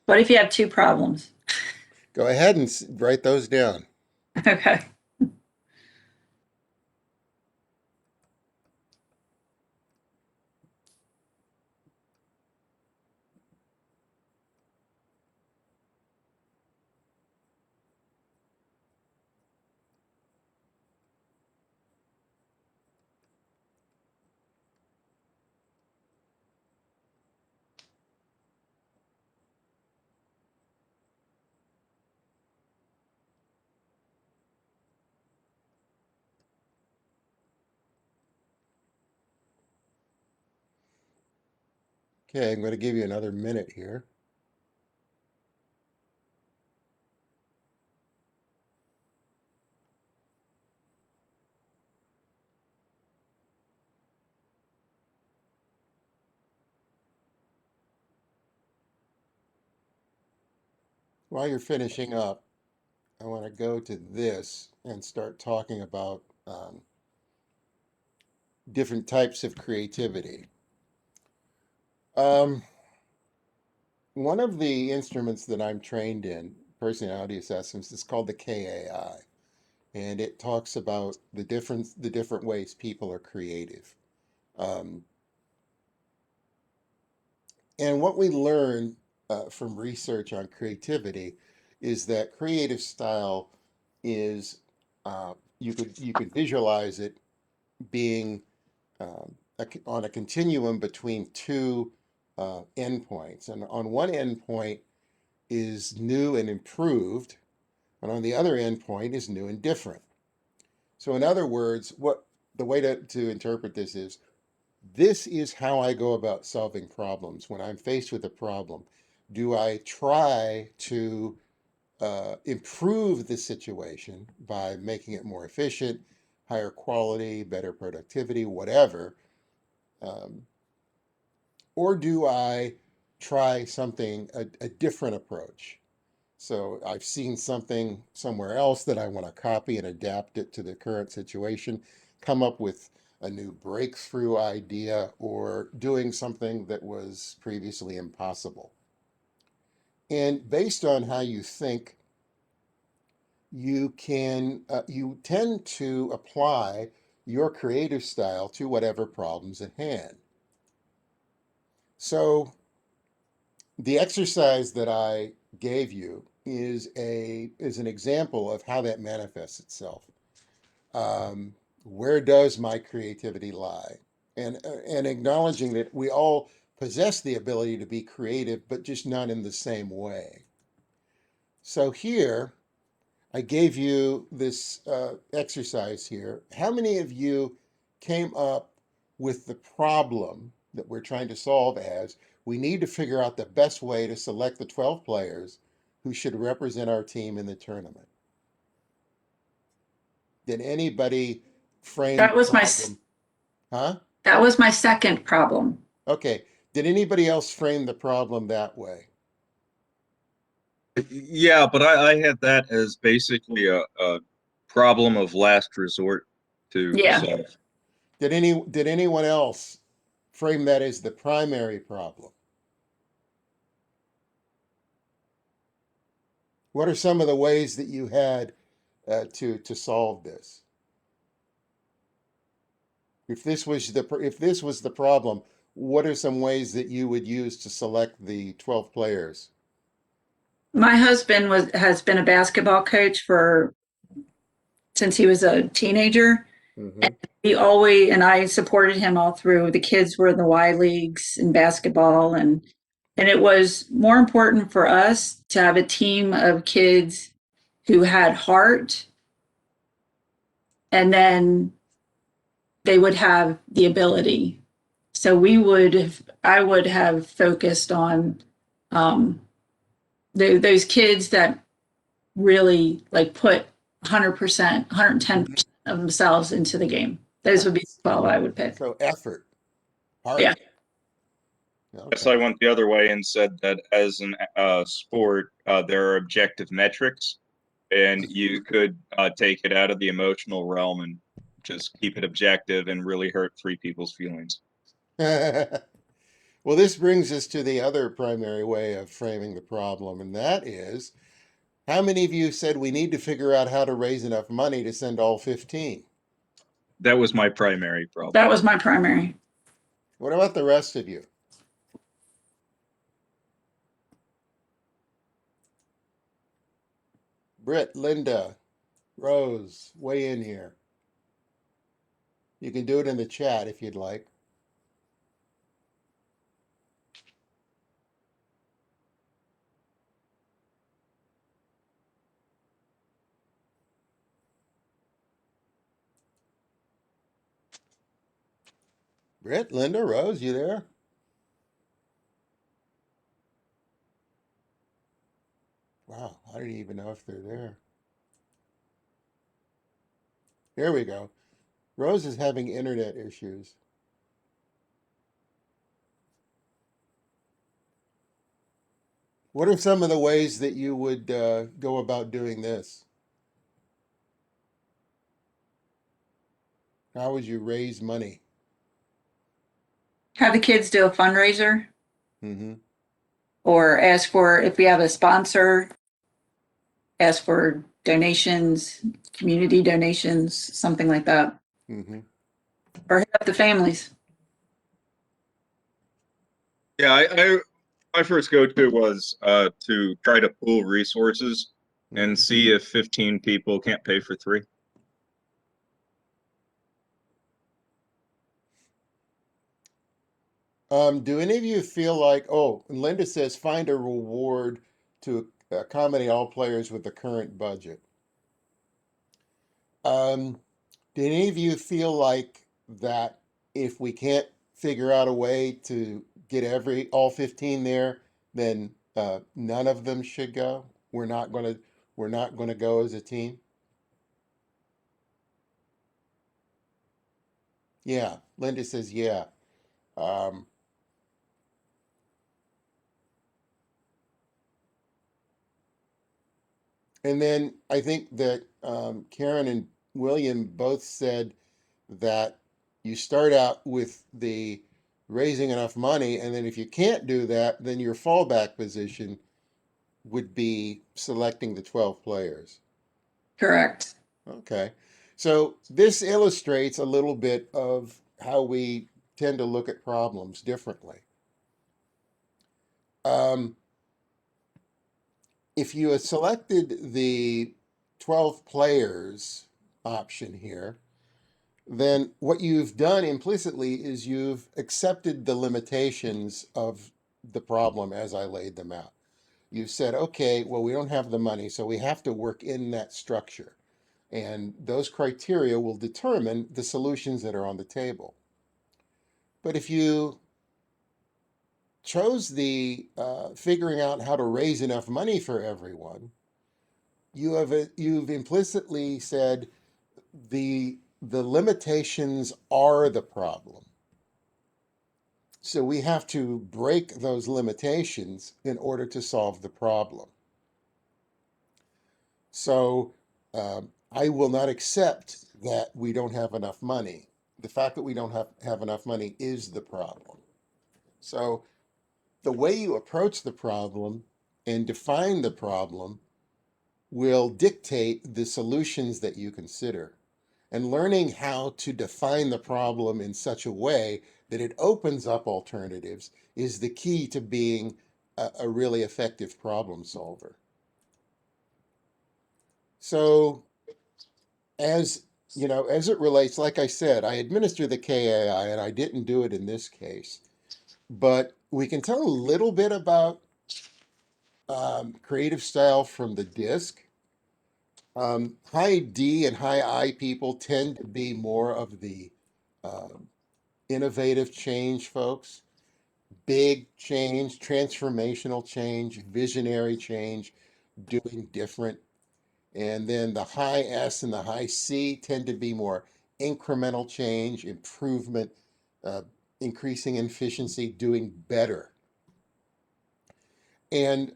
What if you have two problems? Go ahead and write those down. Okay. Okay, I'm going to give you another minute here. While you're finishing up, I want to go to this and start talking about different types of creativity. One of the instruments that I'm trained in, personality assessments, is called the KAI, and it talks about the different ways people are creative. Um, and what we learn from research on creativity is that creative style is you could visualize it being on a continuum between two endpoints. And on one endpoint is new and improved, and on the other endpoint is new and different. So, in other words, what the way to interpret this is how I go about solving problems. When I'm faced with a problem, do I try to improve the situation by making it more efficient, higher quality, better productivity, whatever? Um, or do I try something, a different approach? So I've seen something somewhere else that I want to copy and adapt it to the current situation, come up with a new breakthrough idea, or doing something that was previously impossible. And based on how you think, you tend to apply your creative style to whatever problems at hand. So the exercise that I gave you is an example of how that manifests itself. Where does my creativity lie? And acknowledging that we all possess the ability to be creative, but just not in the same way. So here, I gave you this exercise here. How many of you came up with the problem that we're trying to solve as we need to figure out the best way to select the 12 players who should represent our team in the tournament? Did anybody frame That the was problem? Huh? that was my second problem. Okay. Did anybody else frame the problem that way? Yeah, but I had that as basically a problem of last resort to Yeah. solve. Did anyone else frame that as the primary problem? What are some of the ways that you had to solve this? If this was the problem, what are some ways that you would use to select the 12 players? My husband has been a basketball coach for since he was a teenager. Hmm. He always and I supported him all through. The kids were in the Y leagues in basketball, and it was more important for us to have a team of kids who had heart, and then they would have the ability. So I would have focused on um, those kids that really like put 100%, 110% of themselves into the game. Those would be 12 I would pick. So effort, Yeah. heart. Yes, I Okay. went the other way and said that as an sport, there are objective metrics, and you could take it out of the emotional realm and just keep it objective and really hurt three people's feelings. Well, this brings us to the other primary way of framing the problem, and that is how many of you said we need to figure out how to raise enough money to send all 15? That was my primary problem. That was my primary. What about the rest of you? Britt, Linda, Rose, weigh in here. You can do it in the chat if you'd like. Britt, Linda, Rose, you there? Wow, I don't even know if they're there. There we go. Rose is having internet issues. What are some of the ways that you would go about doing this? How would you raise money? Have the kids do a fundraiser Mm-hmm. or ask for, if we have a sponsor, ask for donations, community donations, something like that. Mm-hmm. Or hit up the families. Yeah, my first go-to was to try to pool resources and Mm-hmm. see if 15 people can't pay for 3. Do any of you feel like, oh, and Linda says find a reward to accommodate all players with the current budget? Do any of you feel like that if we can't figure out a way to get all 15 there, then none of them should go? We're not gonna go as a team? Yeah, Linda says yeah. Um, and then I think that Karen and William both said that you start out with the raising enough money, and then if you can't do that, then your fallback position would be selecting the 12 players. Correct. Okay. So this illustrates a little bit of how we tend to look at problems differently. Um, if you had selected the 12 players option here, then what you've done implicitly is you've accepted the limitations of the problem as I laid them out. You've said, okay, well, we don't have the money, so we have to work in that structure. And those criteria will determine the solutions that are on the table. But if you chose the figuring out how to raise enough money for everyone, you've implicitly said the limitations are the problem. So we have to break those limitations in order to solve the problem. So I will not accept that we don't have enough money. The fact that we don't have enough money is the problem. So the way you approach the problem and define the problem will dictate the solutions that you consider. And learning how to define the problem in such a way that it opens up alternatives is the key to being a really effective problem solver. So as you know, as it relates, like I said, I administer the KAI and I didn't do it in this case, but we can tell a little bit about creative style from the disc. High D and high I people tend to be more of the um innovative change folks, big change, transformational change, visionary change, doing different. And then the high S and the high C tend to be more incremental change, improvement, uh, increasing efficiency, doing better. And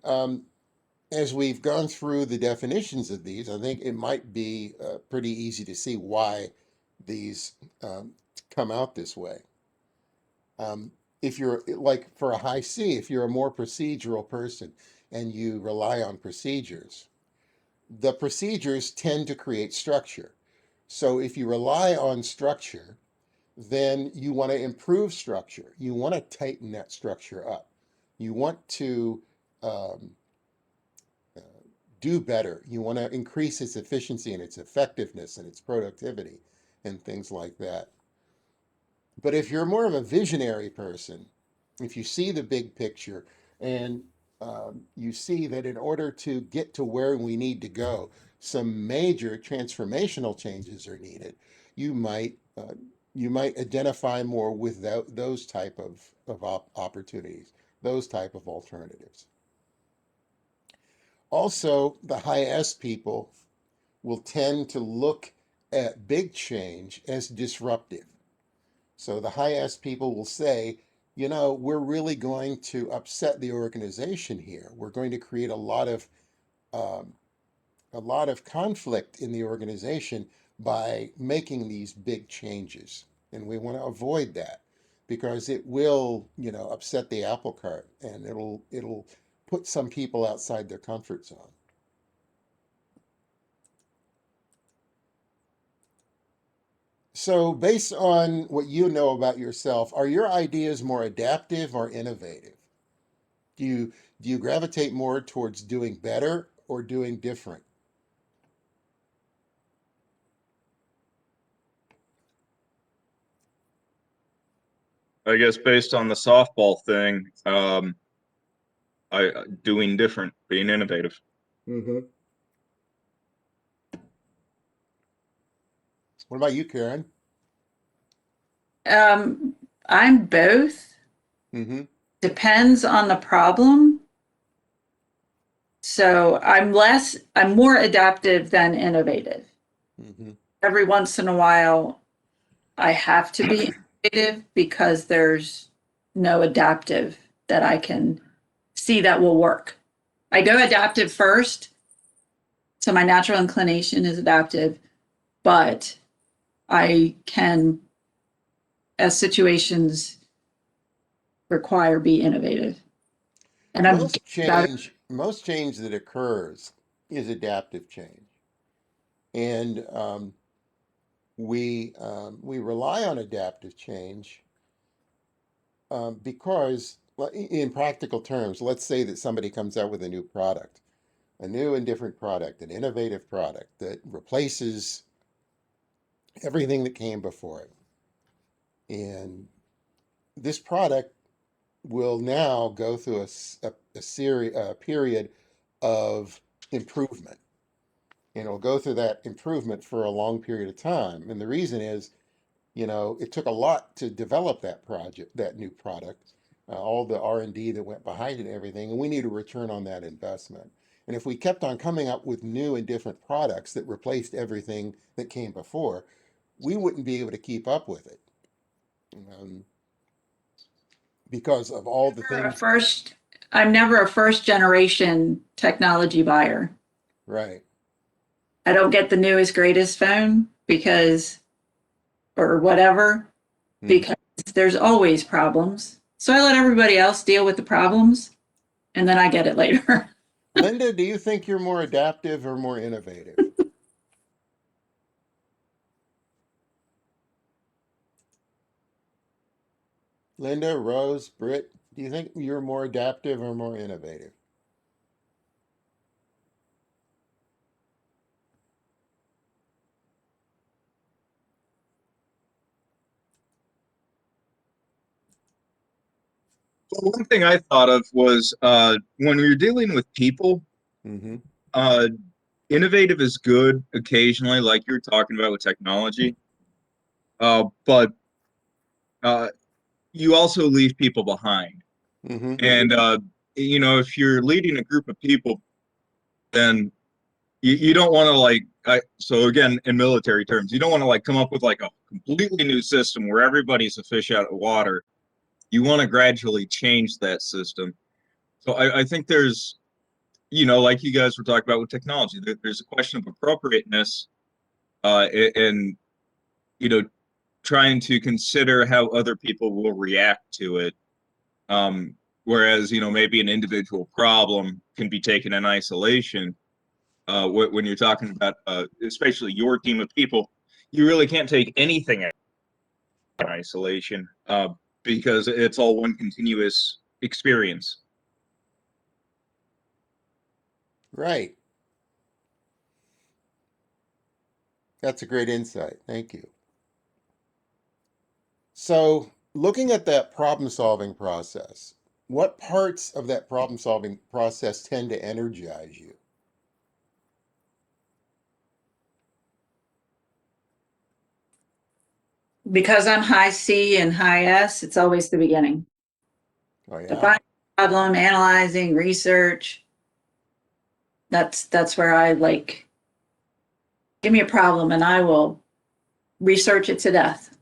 as we've gone through the definitions of these, I think it might be pretty easy to see why these come out this way. If you're like for a high C, if you're a more procedural person and you rely on procedures, the procedures tend to create structure. So if you rely on structure, then you want to improve structure. You want to tighten that structure up. You want to um, uh, do better. You want to increase its efficiency and its effectiveness and its productivity and things like that. But if you're more of a visionary person, if you see the big picture and you see that in order to get to where we need to go, some major transformational changes are needed, you might you might identify more with those type of opportunities, those type of alternatives. Also, the high S people will tend to look at big change as disruptive. So the high S people will say, you know, we're really going to upset the organization here. We're going to create um, a lot of conflict in the organization by making these big changes. And we want to avoid that because it will, you know, upset the apple cart and it'll put some people outside their comfort zone. So based on what you know about yourself, are your ideas more adaptive or innovative? Do you gravitate more towards doing better or doing different? I guess based on the softball thing, I doing different, being innovative. Mm-hmm. What about you, Karen? I'm both. Mm-hmm. Depends on the problem. So I'm more adaptive than innovative. Mm-hmm. Every once in a while, I have to be innovative because there's no adaptive that I can see that will work. I go adaptive first. So my natural inclination is adaptive, but I can, as situations require, be innovative. And I'm better. Most change that occurs is adaptive change, and we rely on adaptive change because, in practical terms, let's say that somebody comes out with a new product, a new and different product, an innovative product that replaces everything that came before it, and this product will now go through a period of improvement. And it'll go through that improvement for a long period of time. And the reason is, you know, it took a lot to develop that project, that new product, all the R&D that went behind it and everything, and we need a return on that investment. And if we kept on coming up with new and different products that replaced everything that came before, we wouldn't be able to keep up with it. Um, because of all the A things. first, I'm never a first generation technology buyer. Right. I don't get the newest, greatest phone because, or whatever, Mhm. because there's always problems. So I let everybody else deal with the problems and then I get it later. Linda, do you think you're more adaptive or more innovative? Linda, Rose, Britt, do you think you're more adaptive or more innovative? Well, one thing I thought of was when you're dealing with people, Mm-hmm. uh, innovative is good occasionally, like you're talking about with technology, but uh, you also leave people behind. Mm-hmm. And you know, if you're leading a group of people, then you don't want to so again, in military terms, you don't want to like come up with like a completely new system where everybody's a fish out of water. You want to gradually change that system. So I think there's, you know, like you guys were talking about with technology, there's a question of appropriateness, and you know, trying to consider how other people will react to it. Um, Whereas, you know, maybe an individual problem can be taken in isolation. When you're talking about, especially your team of people, you really can't take anything in isolation, because it's all one continuous experience. Right. That's a great insight. Thank you. So, looking at that problem solving process, what parts of that problem solving process tend to energize you? Because I'm high C and high S, it's always the beginning. Oh, yeah. Define problem, analyzing, research. That's where I like, give me a problem and I will research it to death.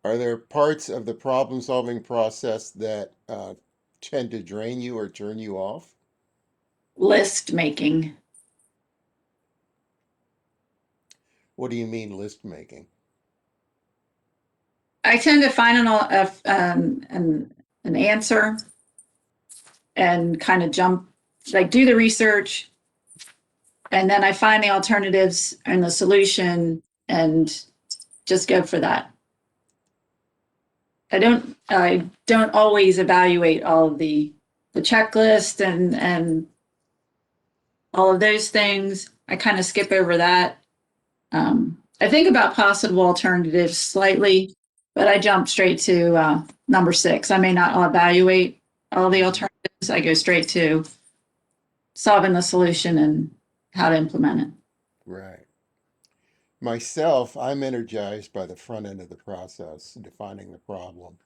Are there parts of the problem-solving process that tend to drain you or turn you off? List making. What do you mean list making? I tend to find an answer and kind of jump, like do the research, and then I find the alternatives and the solution and just go for that. I don't always evaluate all of the checklist and all of those things. I kind of skip over that. I think about possible alternatives slightly, but I jump straight to number 6. I may not evaluate all the alternatives. I go straight to solving the solution and how to implement it. Right. Myself, I'm energized by the front end of the process, defining the problem,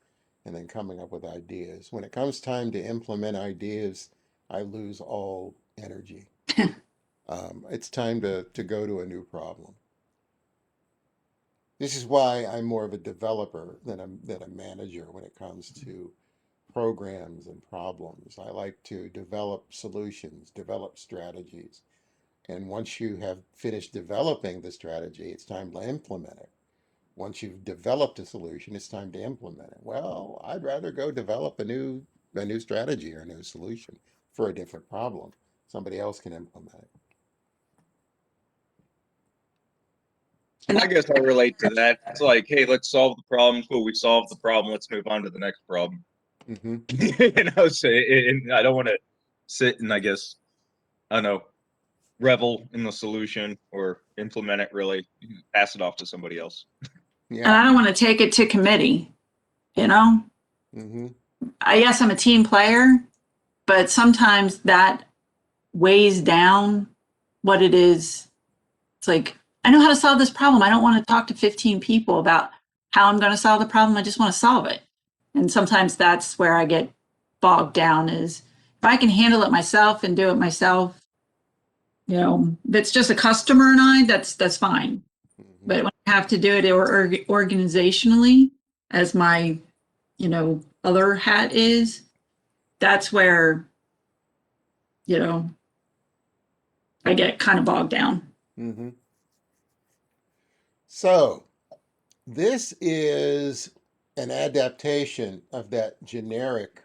and then coming up with ideas. When it comes time to implement ideas, I lose all energy. It's time to go to a new problem. This is why I'm more of a developer than a manager when it comes to programs and problems. I like to develop solutions, develop strategies. And once you have finished developing the strategy, it's time to implement it. Once you've developed a solution, it's time to implement it. Well, I'd rather go develop a new strategy or a new solution for a different problem. Somebody else can implement it. I guess I relate to that. It's like, hey, let's solve the problem. Cool, we solved the problem. Let's move on to the next problem. Mm-hmm. So I don't want to sit and, I guess, I don't know, revel in the solution or implement it. Really, pass it off to somebody else. And I don't want to take it to committee, you know? Mm-hmm. Yes, I'm a team player, but sometimes that weighs down what it is. It's like, I know how to solve this problem. I don't want to talk to 15 people about how I'm going to solve the problem. I just want to solve it. And sometimes that's where I get bogged down, is if I can handle it myself and do it myself, you know, if it's just a customer and that's fine. Mm-hmm. But when I have to do it organizationally, as my, you know, other hat is, that's where, you know, I get kind of bogged down. Mm-hmm. So this is an adaptation of that generic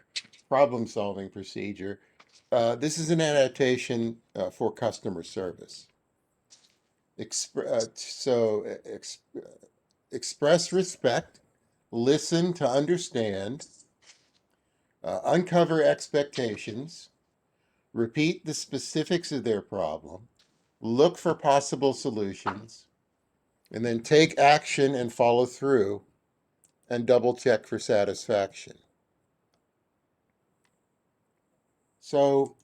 problem-solving procedure. This is an adaptation for customer service. Express respect, listen to understand, uncover expectations, repeat the specifics of their problem, look for possible solutions, and then take action and follow through and double check for satisfaction. So,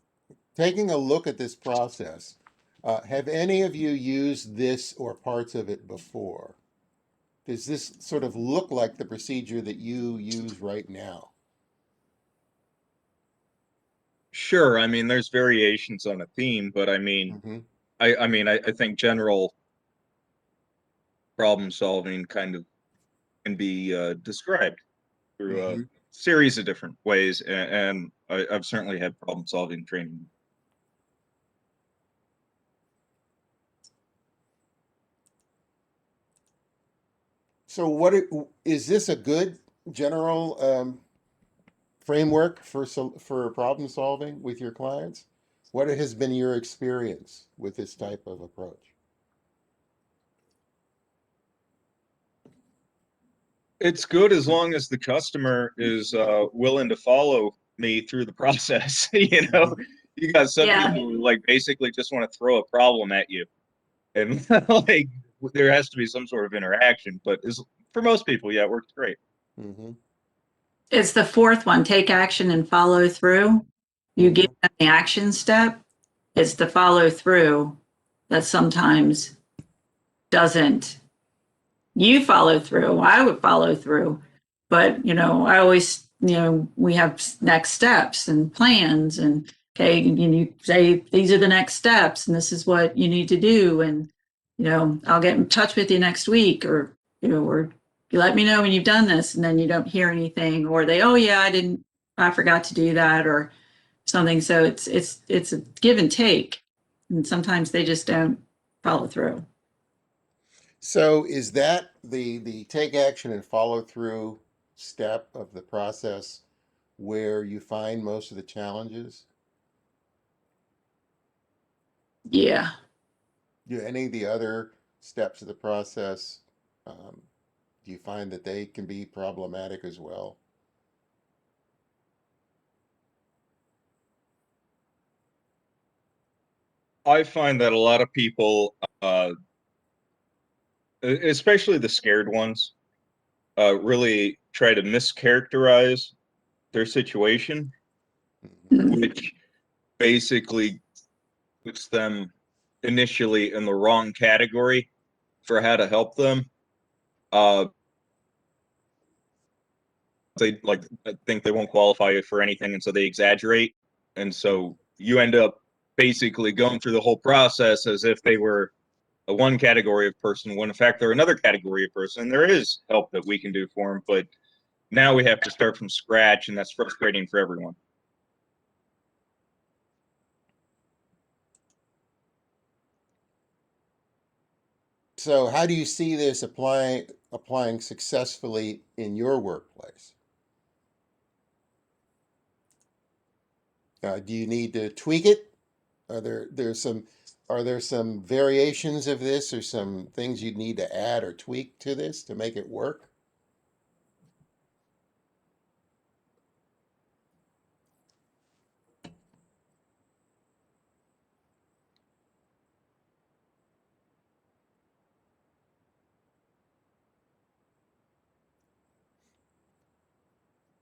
taking a look at this process, have any of you used this or parts of it before? Does this sort of look like the procedure that you use right now? Sure, I mean, there's variations on a theme, but I mean, Mm-hmm. I think general problem solving kind of can be described through a Mm-hmm. series of different ways, and I've certainly had problem solving training. So, is this a good general framework for problem solving with your clients? What has been your experience with this type of approach? It's good as long as the customer is willing to follow me through the process. You know, you got some Yeah. people who like basically just want to throw a problem at you, and like there has to be some sort of interaction. But for most people, yeah, it works great. Mm-hmm. It's the 4th one, take action and follow through. You give Mm-hmm. them the action step. It's the follow through that sometimes doesn't. You follow through. I would follow through. But, you know, I always we have next steps and plans, and okay, you say these are the next steps and this is what you need to do, and I'll get in touch with you next week, or or you let me know when you've done this, and then you don't hear anything, or they, oh yeah, I forgot to do that, or something. So it's a give and take, and sometimes they just don't follow through. So is that the take action and follow through step of the process where you find most of the challenges? Yeah. Do any of the other steps of the process, do you find that they can be problematic as well? I find that a lot of people, especially the scared ones, really try to mischaracterize their situation, Mm. which basically puts them initially in the wrong category for how to help them. They like think they won't qualify for anything, and so they exaggerate, and so you end up basically going through the whole process as if they were a one category of person, when in fact they're another category of person. There is help that we can do for them, but now we have to start from scratch, and that's frustrating for everyone. So how do you see this applying successfully in your workplace? Do you need to tweak it? Are there some variations of this, or some things you'd need to add or tweak to this to make it work?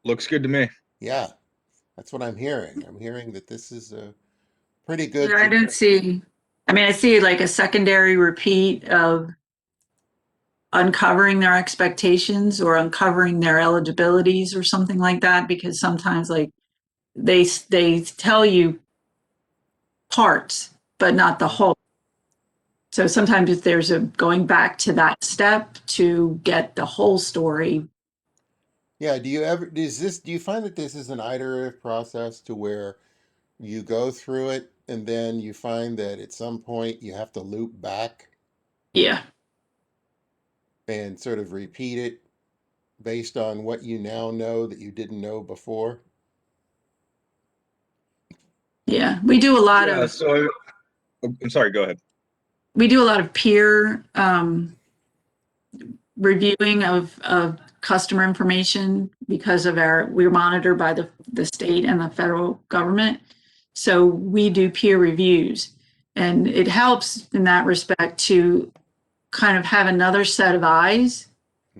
Looks good to me. Yeah, that's what I'm hearing. I'm hearing that this is a pretty Yeah, good. I don't see, I mean, I see like a secondary repeat of uncovering their expectations or uncovering their eligibilities or something like that, because sometimes like they tell you parts but not the whole. So sometimes if there's a going back to that step to get the whole story. Yeah, do you find that this is an iterative process to where you go through it and then you find that at some point you have to loop back Yeah. and sort of repeat it based on what you now know that you didn't know before? Yeah, we do a lot Yeah, of so I'm sorry, go ahead. peer reviewing of customer information because of we're monitored by the state and the federal government. So we do peer reviews, and it helps in that respect to kind of have another set of eyes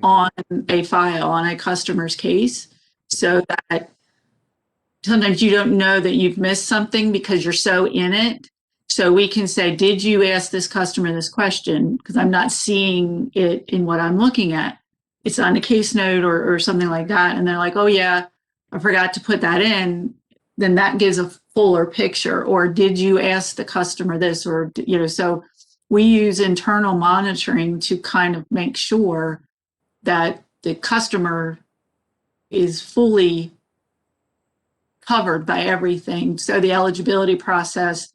on a file, on a customer's case, so that sometimes you don't know that you've missed something because you're so in it. So we can say, did you ask this customer this question? Because I'm not seeing it in what I'm looking at. It's on a case note or something like that. And they're like, oh yeah, I forgot to put that in. Then that gives a fuller picture. Or did you ask the customer this? Or, so we use internal monitoring to kind of make sure that the customer is fully covered by everything. So the eligibility process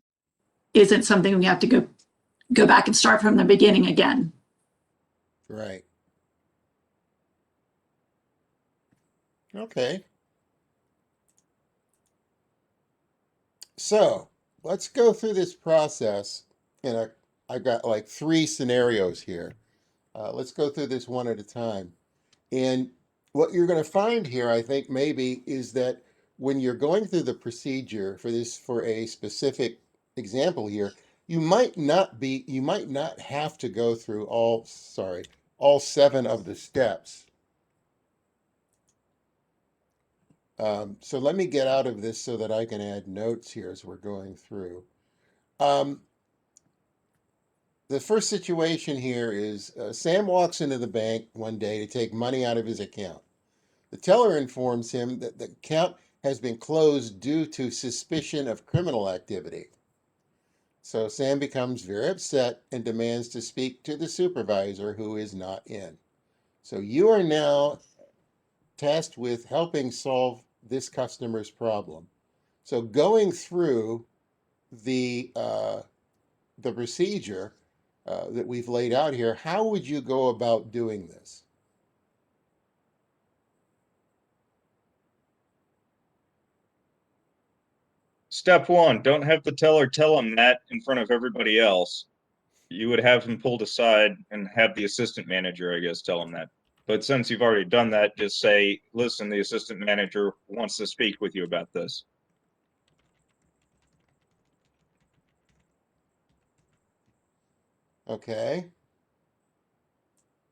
isn't something we have to go back and start from the beginning again. Right. Okay. So let's go through this process. And I've got like three scenarios here. Let's go through this one at a time. And what you're going to find here, I think, maybe, is that when you're going through the procedure for a specific example here, you might not have to go through all seven of the steps. So let me get out of this so that I can add notes here as we're going through. Um, the first situation here is Sam walks into the bank one day to take money out of his account. The teller informs him that the account has been closed due to suspicion of criminal activity. So Sam becomes very upset and demands to speak to the supervisor, who is not in. So you are now tasked with helping solve this customer's problem. So going through the procedure that we've laid out here, how would you go about doing this? Step one, don't have the teller tell him that in front of everybody else. You would have him pulled aside and have the assistant manager, I guess, tell him that. But since you've already done that, just say, listen, the assistant manager wants to speak with you about this. Okay.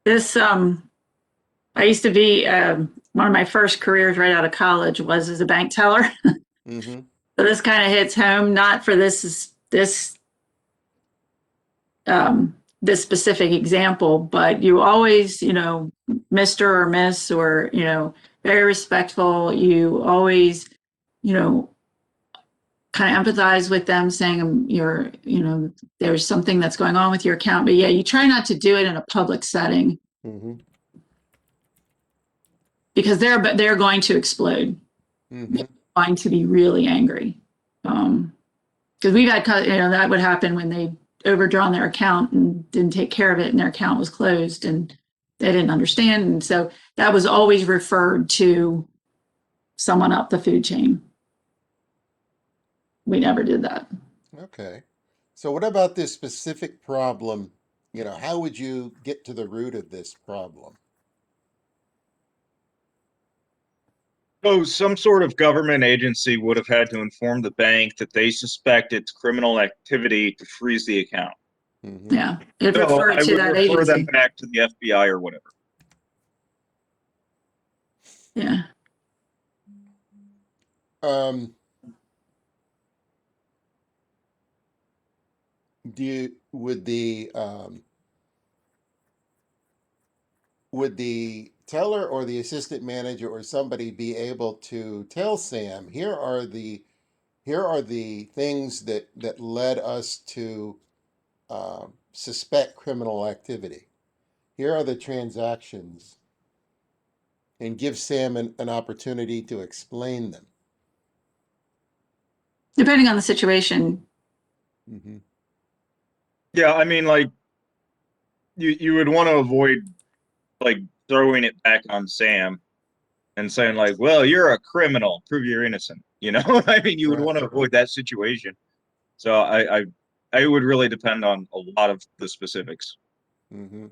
This, I used to be, one of my first careers right out of college was as a bank teller. Mm-hmm. So this kind of hits home, not for this specific example, but you always, Mr. or Miss, or, very respectful. You always, kind of empathize with them, saying there's something that's going on with your account. But yeah, you try not to do it in a public setting Mm-hmm. because they're going to explode. Mm-hmm. They're going to be really angry. Because we've had, that would happen when they overdrawn their account and didn't take care of it, and their account was closed and they didn't understand. And so that was always referred to someone up the food chain. We never did that. Okay. So what about this specific problem? How would you get to the root of this problem? So some sort of government agency would have had to inform the bank that they suspect it's criminal activity to freeze the account. Mm-hmm. Yeah, it So referred I to would that refer them agency. back to the FBI or whatever. Yeah. Um, would the teller or the assistant manager or somebody be able to tell Sam, here are the things that led us to suspect criminal activity. Here are the transactions, and give Sam an opportunity to explain them. Depending on the situation. Mm-hmm. Yeah, I mean, like, you would want to avoid, like, throwing it back on Sam and saying, like, well, you're a criminal, prove you're innocent. I mean, you would Right. want to avoid that situation. So I would really depend on a lot of the specifics. Mm-hmm.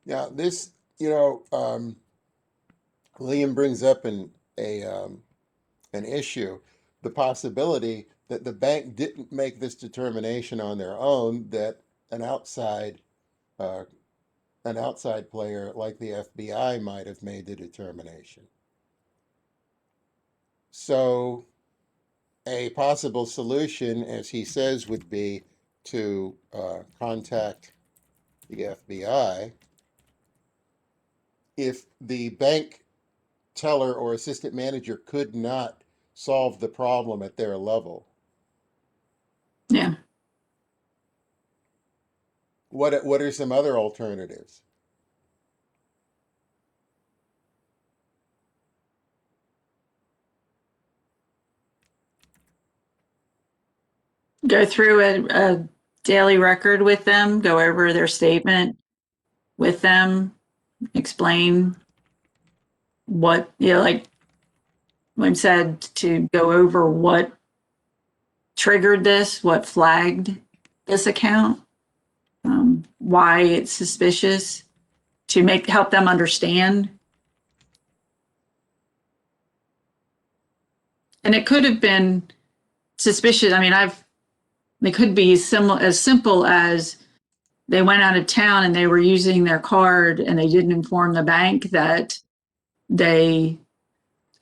Now, this, Liam brings up an issue, the possibility that the bank didn't make this determination on their own, that an outside uh, an outside player like the FBI might have made the determination. So a possible solution, as he says, would be to contact the FBI. If the bank teller or assistant manager could not solve the problem at their level, Yeah. what are some other alternatives? Go through a daily record with them, go over their statement with them, explain what, like William said, to go over what triggered this, what flagged this account, why it's suspicious, to help them understand. And it could have been suspicious. I mean, they could be as simple as they went out of town and they were using their card and they didn't inform the bank that they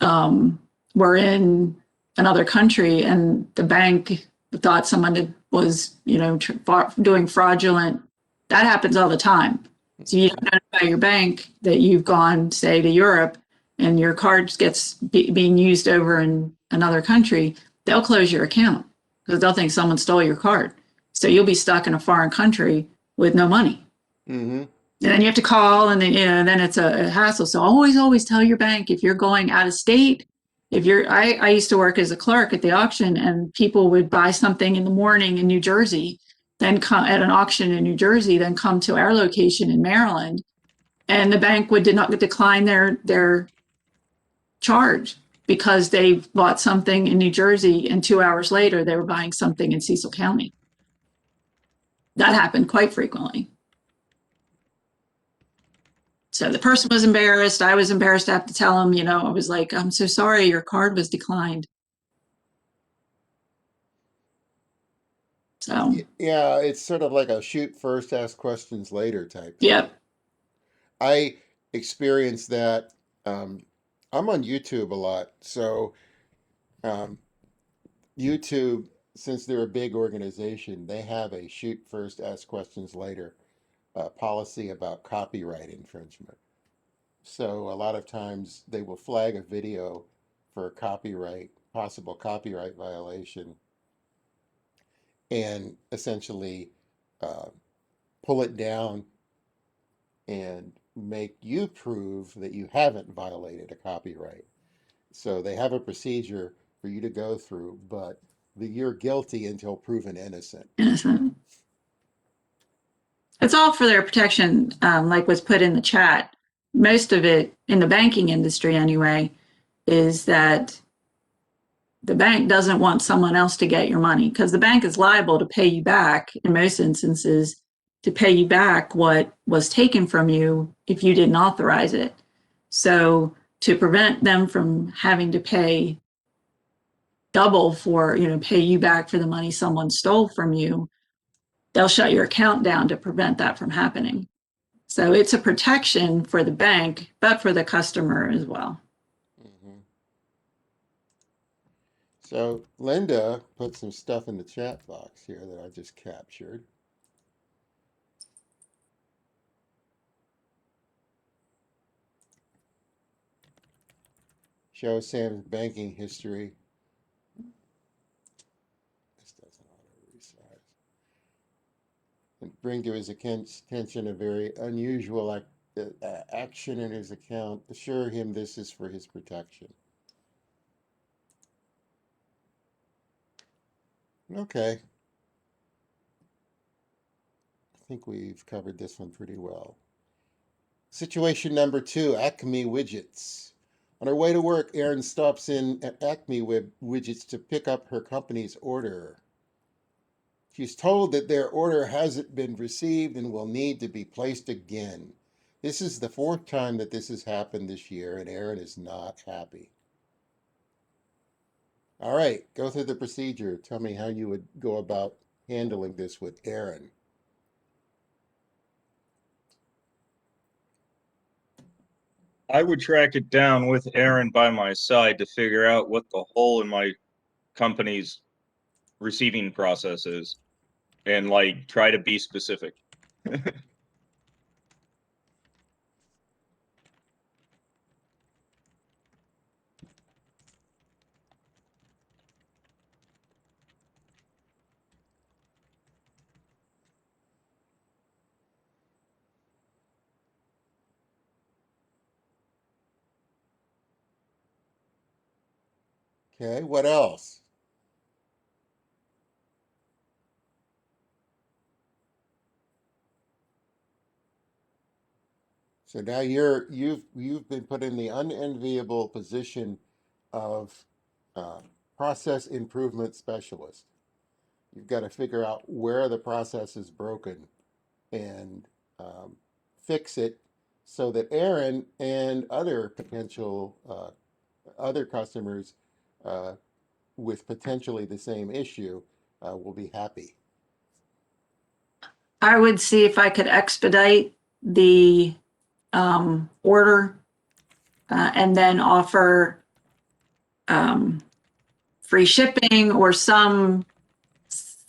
were in another country, and the bank thought someone was, doing fraudulent. That happens all the time. So you don't notify your bank that you've gone, say, to Europe, and your card gets being used over in another country. They'll close your account because they'll think someone stole your card. So you'll be stuck in a foreign country with no money. Mm-hmm. And then you have to call, and then it's a hassle. So always tell your bank if you're going out of state. I used to work as a clerk at the auction, and people would buy something in the morning in New Jersey, then come at an auction in New Jersey, then come to our location in Maryland, and the bank did not decline their charge because they bought something in New Jersey, and 2 hours later they were buying something in Cecil County. That happened quite frequently. So the person was embarrassed. I was embarrassed to have to tell him, I was like, I'm so sorry, your card was declined. So, Yeah, it's sort of like a shoot first, ask questions later type thing. yep. I experienced that. I'm on YouTube a lot, so YouTube, since they're a big organization, they have a shoot first, ask questions later policy about copyright infringement. So a lot of times they will flag a video for a possible copyright violation, and essentially uh, pull it down and make you prove that you haven't violated a copyright. So they have a procedure for you to go through, but you're guilty until proven innocent. Innocent. It's all for their protection, like was put in the chat. Most of it in the banking industry, anyway, is that the bank doesn't want someone else to get your money, because the bank is liable to pay you back in most instances, to pay you back what was taken from you if you didn't authorize it. So to prevent them from having to pay double for, pay you back for the money someone stole from you, they'll shut your account down to prevent that from happening. So it's a protection for the bank, but for the customer as well. Mm-hmm. So Linda put some stuff in the chat box here that I just captured. Show Sam's banking history. This doesn't auto resize. And bring to his attention a very unusual action in his account. Assure him this is for his protection. Okay. I think we've covered this one pretty well. Situation number 2, Acme Widgets. On her way to work, Erin stops in at Acme Widgets to pick up her company's order. She's told that their order hasn't been received and will need to be placed again. This is the 4th time that this has happened this year, and Erin is not happy. All right, go through the procedure. Tell me how you would go about handling this with Erin. I would track it down with Aaron by my side to figure out what the hole in my company's receiving process is, and like try to be specific. Okay, what else? So now you've been put in the unenviable position of uh, process improvement specialist. You've got to figure out where the process is broken and fix it so that Aaron and other potential other customers with potentially the same issue will be happy. I would see if I could expedite the order and then offer free shipping or some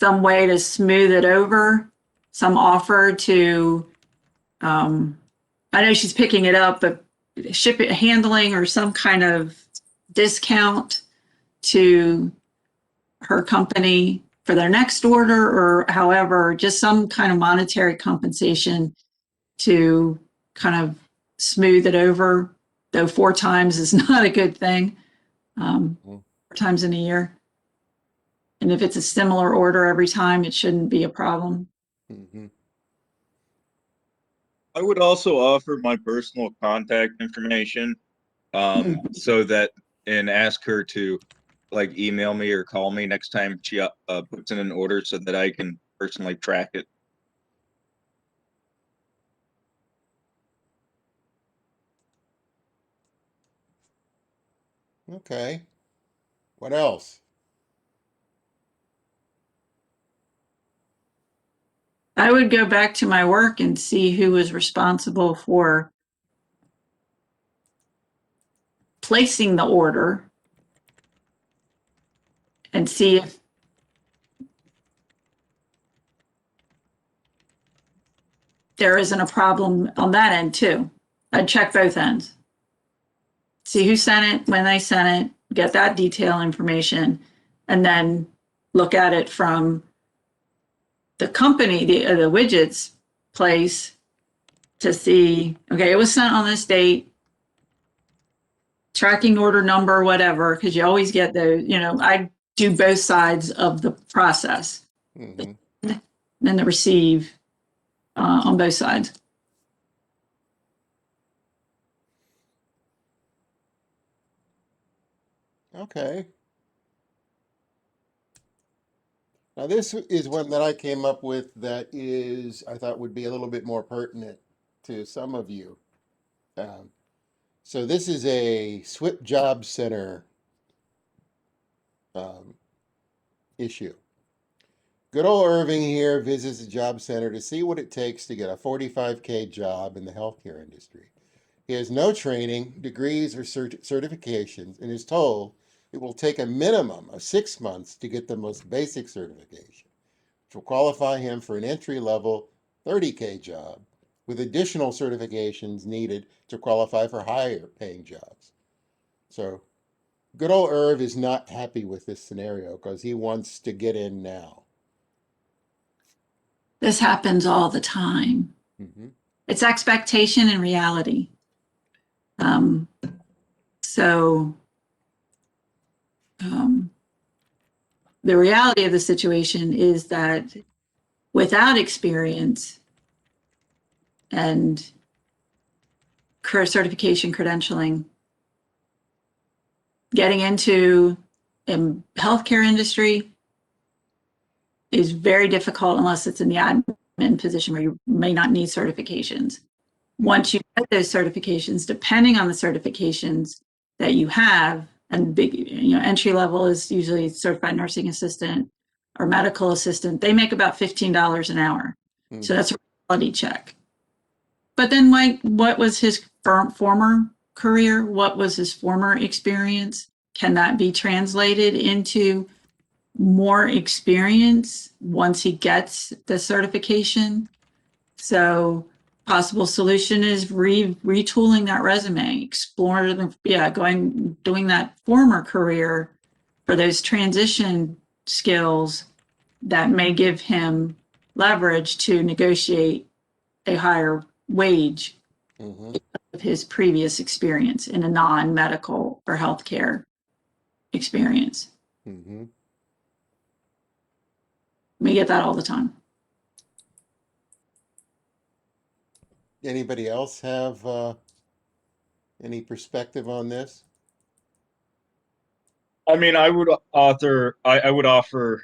way to smooth it over, some offer to, I know she's picking it up, but ship it, handling, or some kind of discount to her company for their next order, or however, just some kind of monetary compensation to kind of smooth it over, though 4 times is not a good thing, 4 times in a year. And if it's a similar order every time, it shouldn't be a problem. Mm-hmm. I would also offer my personal contact information, so that, and ask her to like email me or call me next time she puts in an order so that I can personally track it. Okay. What else? I would go back to my work and see who was responsible for placing the order and see if there isn't a problem on that end too. I'd check both ends. See who sent it, when they sent it, get that detail information, and then look at it from the company, the widgets place to see, okay, it was sent on this date, tracking order number, whatever, because you always get those, I do both sides of the process, Mm-hmm. and the receive on both sides. Okay. Now this is one that I came up with that is, I thought would be a little bit more pertinent to some of you. So this is a SWIP Job Center issue. Good old Irving here visits a job center to see what it takes to get a 45K job in the healthcare industry. He has no training, degrees, or certifications, and is told it will take a minimum of 6 months to get the most basic certification, which will qualify him for an entry-level 30K job, with additional certifications needed to qualify for higher paying jobs. So good old Irv is not happy with this scenario because he wants to get in now. This happens all the time. Mm-hmm. It's expectation and reality. So the reality of the situation is that without experience and certification credentialing, getting into a healthcare industry is very difficult unless it's in the admin position where you may not need certifications. Once you get those certifications, depending on the certifications that you have, and big, entry level is usually certified nursing assistant or medical assistant, they make about $15 an hour. Mm-hmm. So that's a quality check. But then, Mike, what was his former career? What was his former experience? Can that be translated into more experience once he gets the certification? So possible solution is retooling that resume, doing that former career for those transition skills that may give him leverage to negotiate a higher wage Mm-hmm. of his previous experience in a non-medical or healthcare experience. Mm-hmm. We get that all the time. Anybody else have any perspective on this? I mean, I would offer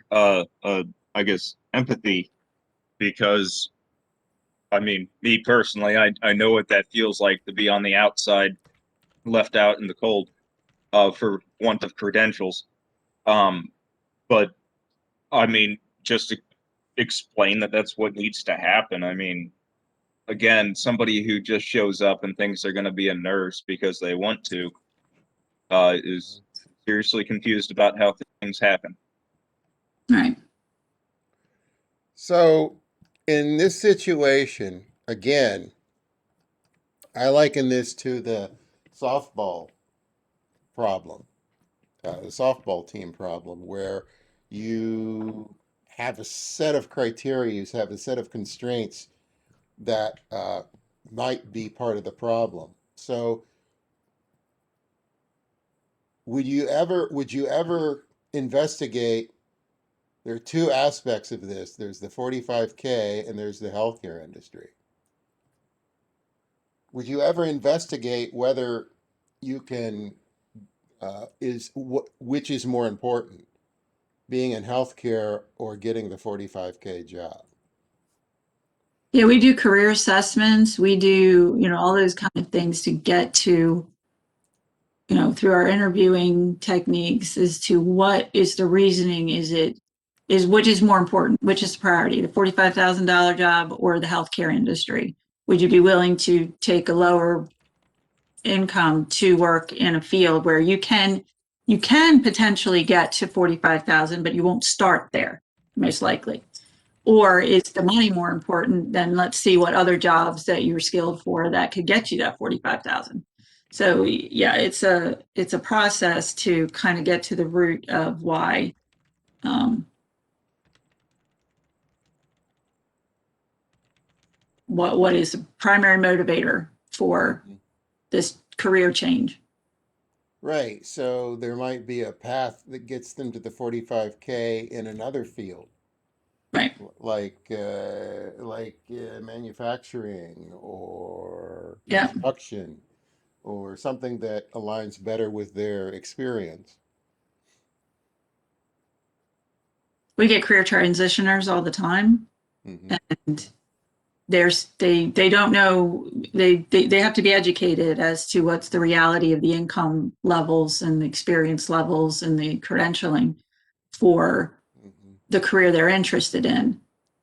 I guess empathy, because I mean, me personally, I know what that feels like to be on the outside, left out in the cold, for want of credentials. But I mean, just to explain that that's what needs to happen. I mean, again, somebody who just shows up and thinks they're going to be a nurse because they want to is seriously confused about how things happen. Right. So, in this situation, again, I liken this to the softball problem, the softball team problem, where you have a set of criteria, you have a set of constraints that might be part of the problem. So, would you ever investigate? There are two aspects of this. There's the 45K and there's the healthcare industry. Would you ever investigate whether you can which is more important, being in healthcare or getting the 45K job? Yeah, we do career assessments. We do, all those kind of things to get to, through our interviewing techniques as to what is the reasoning. Which is more important, which is the priority, the $45,000 job or the healthcare industry? Would you be willing to take a lower income to work in a field where you can potentially get to 45,000, but you won't start there, most likely? Or is the money more important? Then let's see what other jobs that you're skilled for that could get you that 45,000. So yeah, it's a process to kind of get to the root of why what is the primary motivator for this career change. Right. So there might be a path that gets them to the 45K in another field, Right. like manufacturing or Yeah. construction or something that aligns better with their experience. We get career transitioners all the time, Hmm. and they don't know, they have to be educated as to what's the reality of the income levels and the experience levels and the credentialing for Hmm. the career they're interested in,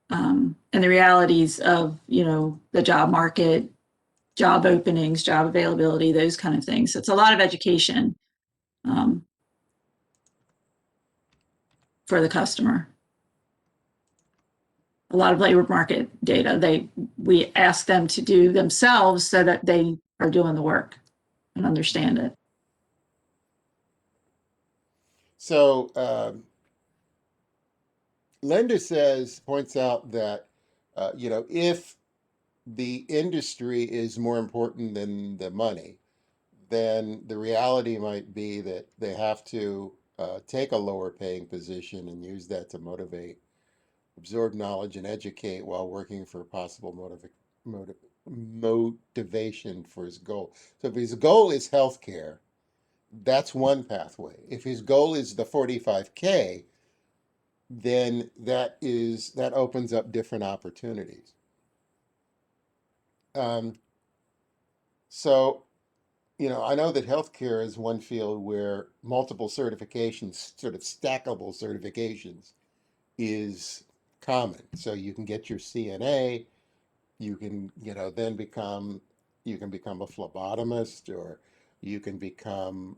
and the realities of the job market, job openings, job availability, those kind of things. So it's a lot of education for the customer. A lot of labor market data we ask them to do themselves so that they are doing the work and understand it. So Linda points out that if the industry is more important than the money, then the reality might be that they have to take a lower paying position and use that to absorb knowledge and educate while working for possible motivation for his goal. So if his goal is healthcare, that's one pathway. If his goal is the 45K, then that opens up different opportunities. Um, so I know that healthcare is one field where multiple certifications, sort of stackable certifications, is common. So you can get your CNA, you can, then you can become a phlebotomist, or you can become,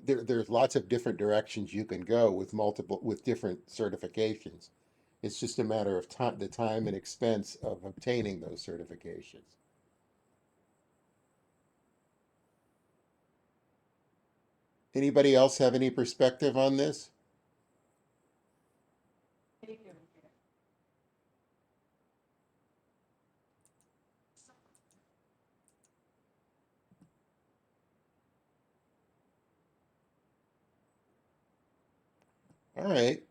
there's lots of different directions you can go with different certifications. It's just a matter of time, the time and expense of obtaining those certifications. Anybody else have any perspective on this? All right.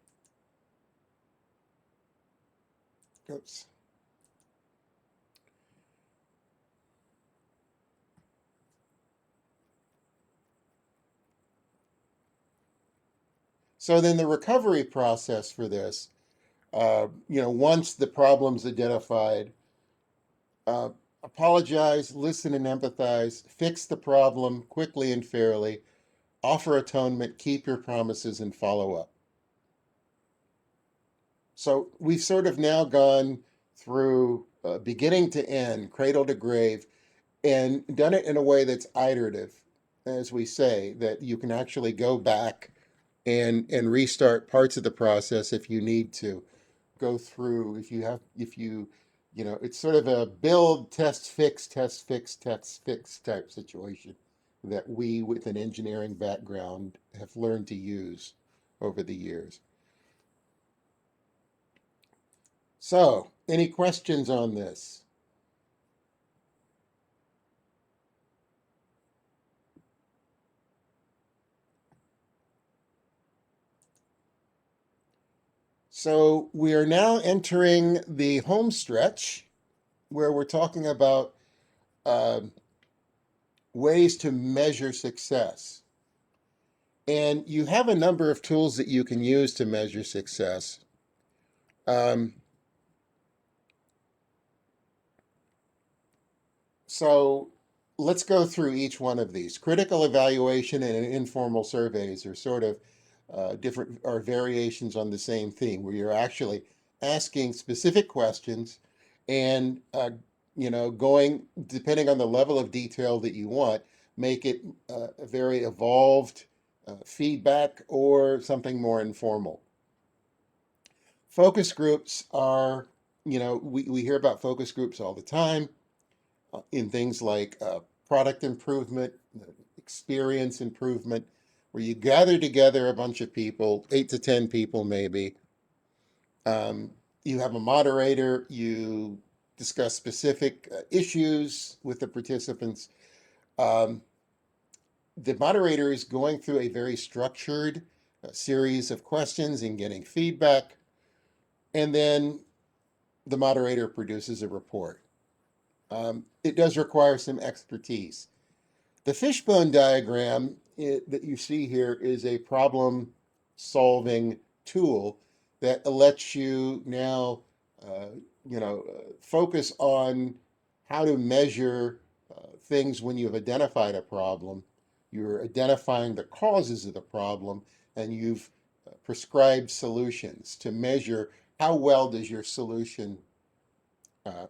Oops. So then the recovery process for this, once the problem's identified, uh, apologize, listen and empathize, fix the problem quickly and fairly, offer atonement, keep your promises, and follow up. So we've sort of now gone through beginning to end, cradle to grave, and done it in a way that's iterative, as we say, that you can actually go back and restart parts of the process if you need to go through, it's sort of a build, test, fix, test, fix, test, fix type situation that we with an engineering background have learned to use over the years. So, any questions on this? So we are now entering the home stretch where we're talking about ways to measure success. And you have a number of tools that you can use to measure success. So let's go through each one of these. Critical evaluation and informal surveys are sort of different or variations on the same theme, where you're actually asking specific questions and going, depending on the level of detail that you want, make it a very evolved feedback or something more informal. Focus groups are, we hear about focus groups all the time in things like product improvement, experience improvement, where you gather together a bunch of people, 8 to 10 people maybe. You have a moderator, you discuss specific issues with the participants. The moderator is going through a very structured series of questions and getting feedback, and then the moderator produces a report. It does require some expertise. The fishbone diagram that you see here is a problem solving tool that lets you now, focus on how to measure things when you've identified a problem. You're identifying the causes of the problem, and you've prescribed solutions to measure how well does your solution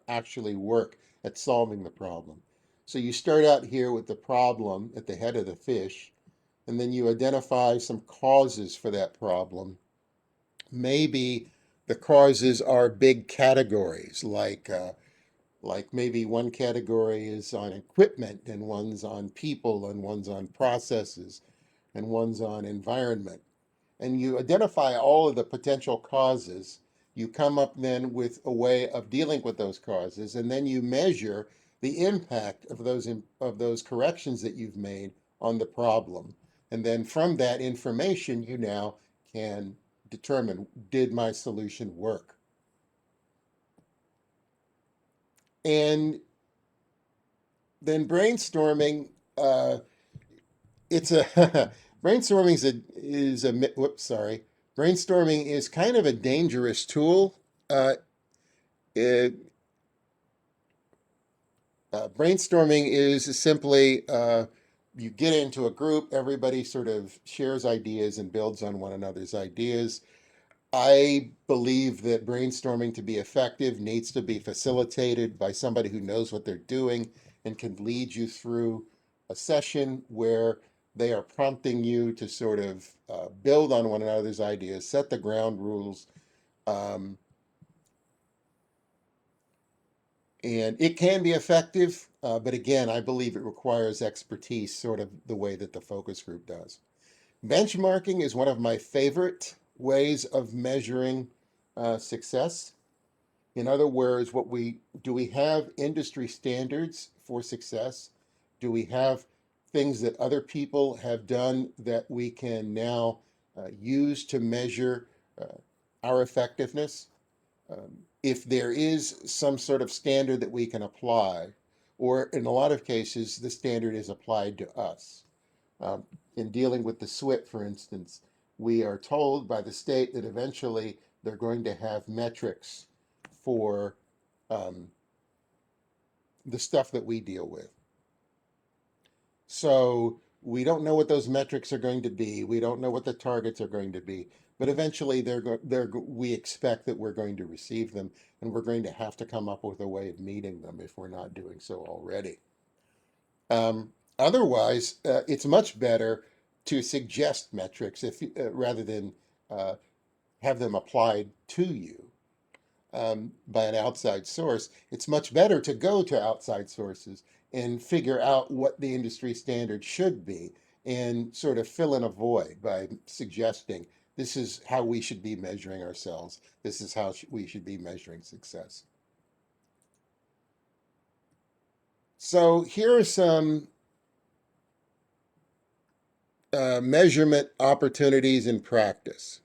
actually work at solving the problem. So you start out here with the problem at the head of the fish, and then you identify some causes for that problem. Maybe the causes are big categories, like maybe one category is on equipment, and one's on people, and one's on processes, and one's on environment. And you identify all of the potential causes. You come up then with a way of dealing with those causes, and then you measure the impact of those corrections that you've made on the problem. And then from that information, you now can determine, did my solution work? And then brainstorming, it's a brainstorming brainstorming is kind of a dangerous tool. Uh, it, Brainstorming is simply you get into a group, everybody sort of shares ideas and builds on one another's ideas. I believe that brainstorming to be effective needs to be facilitated by somebody who knows what they're doing and can lead you through a session where they are prompting you to sort of build on one another's ideas, set the ground rules. Um, and it can be effective, but again, I believe it requires expertise, sort of the way that the focus group does. Benchmarking is one of my favorite ways of measuring success. In other words, do we have industry standards for success? Do we have things that other people have done that we can now use to measure our effectiveness? If there is some sort of standard that we can apply, or in a lot of cases, the standard is applied to us. Um, in dealing with the SWIT, for instance, we are told by the state that eventually they're going to have metrics for um, the stuff that we deal with. So We don't know what those metrics are going to be. We don't know what the targets are going to be. But eventually, we expect that we're going to receive them, and we're going to have to come up with a way of meeting them if we're not doing so already. Otherwise, it's much better to suggest metrics if rather than uh, have them applied to you by an outside source. It's much better to go to outside sources and figure out what the industry standard should be and sort of fill in a void by suggesting this is how we should be measuring ourselves. This is how we should be measuring success. So here are some measurement opportunities in practice.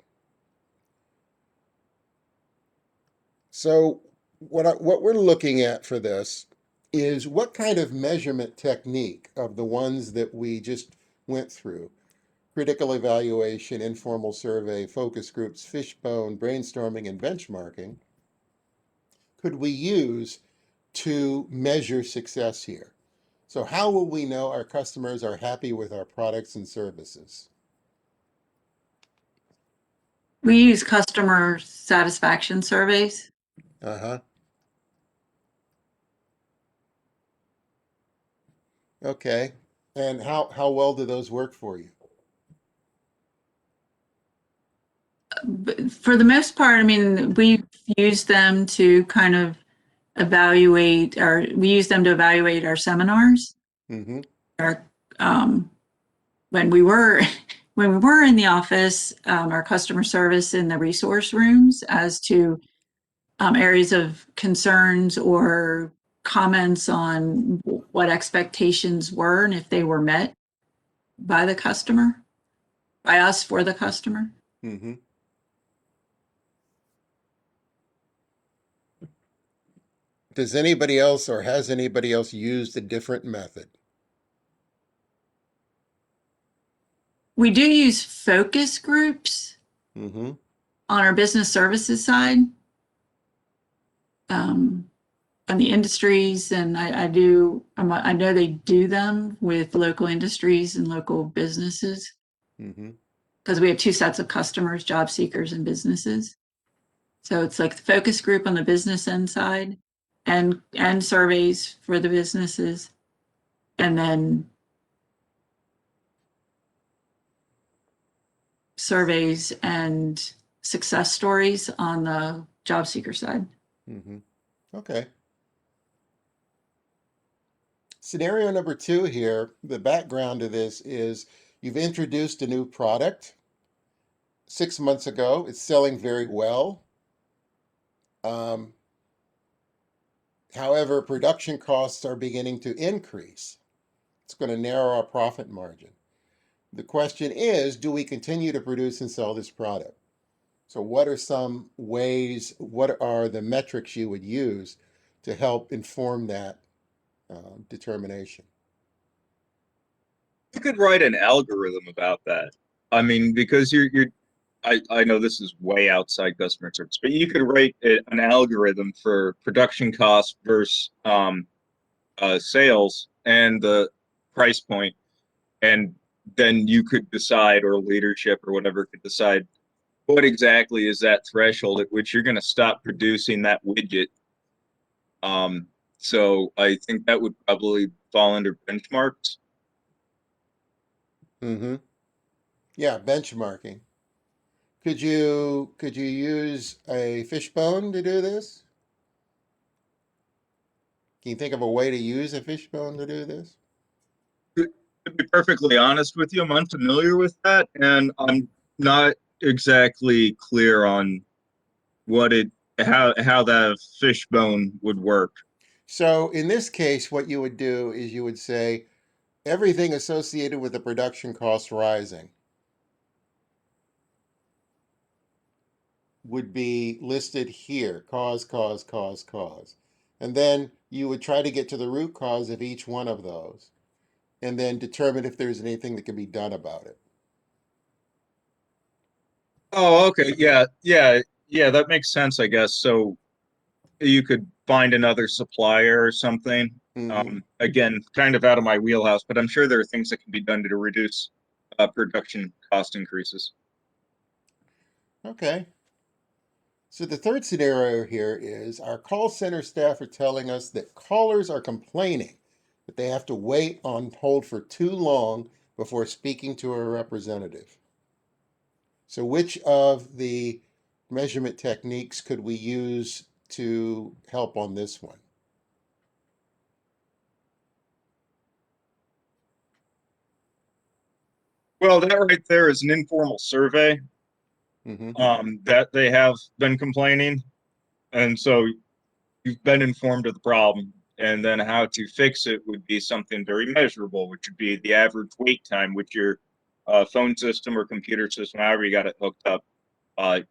So what we're looking at for this is what kind of measurement technique of the ones that we just went through, critical evaluation, informal survey, focus groups, fishbone, brainstorming, and benchmarking, could we use to measure success here? So how will we know our customers are happy with our products and services? We use customer satisfaction surveys. Uh-huh. Okay. And how well do those work for you? But for the most part, I mean, we've used them to kind of we use them to evaluate our seminars. Mm-hmm. Our, when we were in the office, our customer service in the resource rooms as to areas of concerns or comments on what expectations were and if they were met by the customer, by us for the customer. Mm-hmm. Does anybody else or has anybody else used a different method? We do use focus groups Mm-hmm. on our business services side, on the industries, and I know they do them with local industries and local businesses Mm-hmm. because we have two sets of customers, job seekers and businesses. So it's like the focus group on the business end side and surveys for the businesses, and then surveys and success stories on the job seeker side. Mm-hmm. Okay. Scenario number 2 here, the background to this is you've introduced a new product 6 months ago. It's selling very well. Um, However, production costs are beginning to increase. It's going to narrow our profit margin. The question is, do we continue to produce and sell this product? So what are some ways, what are the metrics you would use to help inform that determination? You could write an algorithm about that. I mean, because I know this is way outside customer service, but you could write an algorithm for production cost versus sales and the price point, and then you could decide, or leadership or whatever could decide what exactly is that threshold at which you're going to stop producing that widget. So I think that would probably fall under benchmarks. Mm-hmm. Yeah, benchmarking. Could you use a fishbone to do this? Can you think of a way to use a fishbone to do this? To be perfectly honest with you, I'm unfamiliar with that, and I'm not exactly clear on what it how that fishbone would work. So in this case, what you would do is you would say everything associated with the production cost rising would be listed here, cause, cause, cause, cause. And then you would try to get to the root cause of each one of those and then determine if there's anything that can be done about it. Oh, okay, yeah, that makes sense, I guess. So you could find another supplier or something Again, kind of out of my wheelhouse, but I'm sure there are things that can be done to reduce production cost increases. Okay. So the third scenario here is our call center staff are telling us that callers are complaining that they have to wait on hold for too long before speaking to a representative. So which of the measurement techniques could we use to help on this one? Well, that right there is an informal survey that they have been complaining. And so you've been informed of the problem. And then how to fix it would be something very measurable, which would be the average wait time, which your phone system or computer system, however you got it hooked up,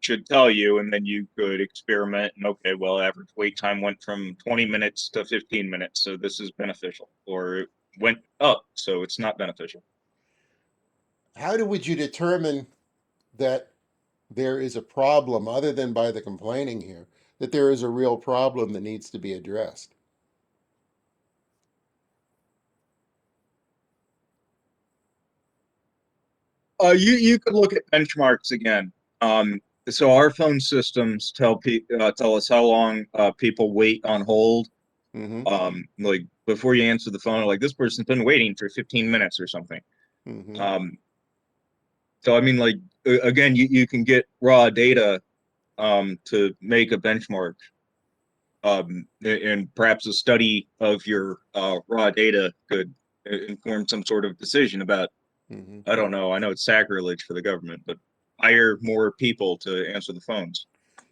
should tell you. And then you could experiment and, okay, well, average wait time went from 20 minutes to 15 minutes. So this is beneficial. Or it went up, so it's not beneficial. How would you determine that there is a problem other than by the complaining here, that there is a real problem that needs to be addressed? You could look at benchmarks again. So our phone systems tell us how long people wait on hold. Like before you answer the phone, like this person's been waiting for 15 minutes or something. So I mean, like again, you can get raw data to make a benchmark, and perhaps a study of your raw data could inform some sort of decision about. I don't know. I know it's sacrilege for the government, but hire more people to answer the phones.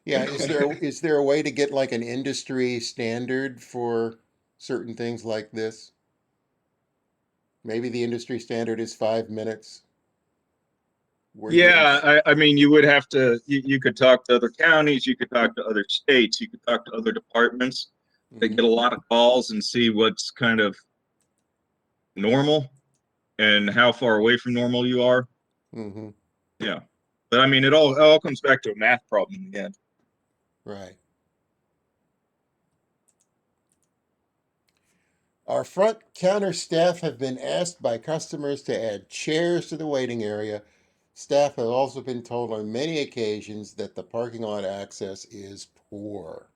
Yeah, is there a way to get like an industry standard for certain things like this? Maybe the industry standard is 5 minutes. Yeah, I mean, you would have to. You could talk to other counties. You could talk to other states. You could talk to other departments. They get a lot of calls and see what's kind of normal and how far away from normal you are. Yeah, but I mean, it all comes back to a math problem in the end. Right. Our front counter staff have been asked by customers to add chairs to the waiting area. Staff have also been told on many occasions that the parking lot access is poor.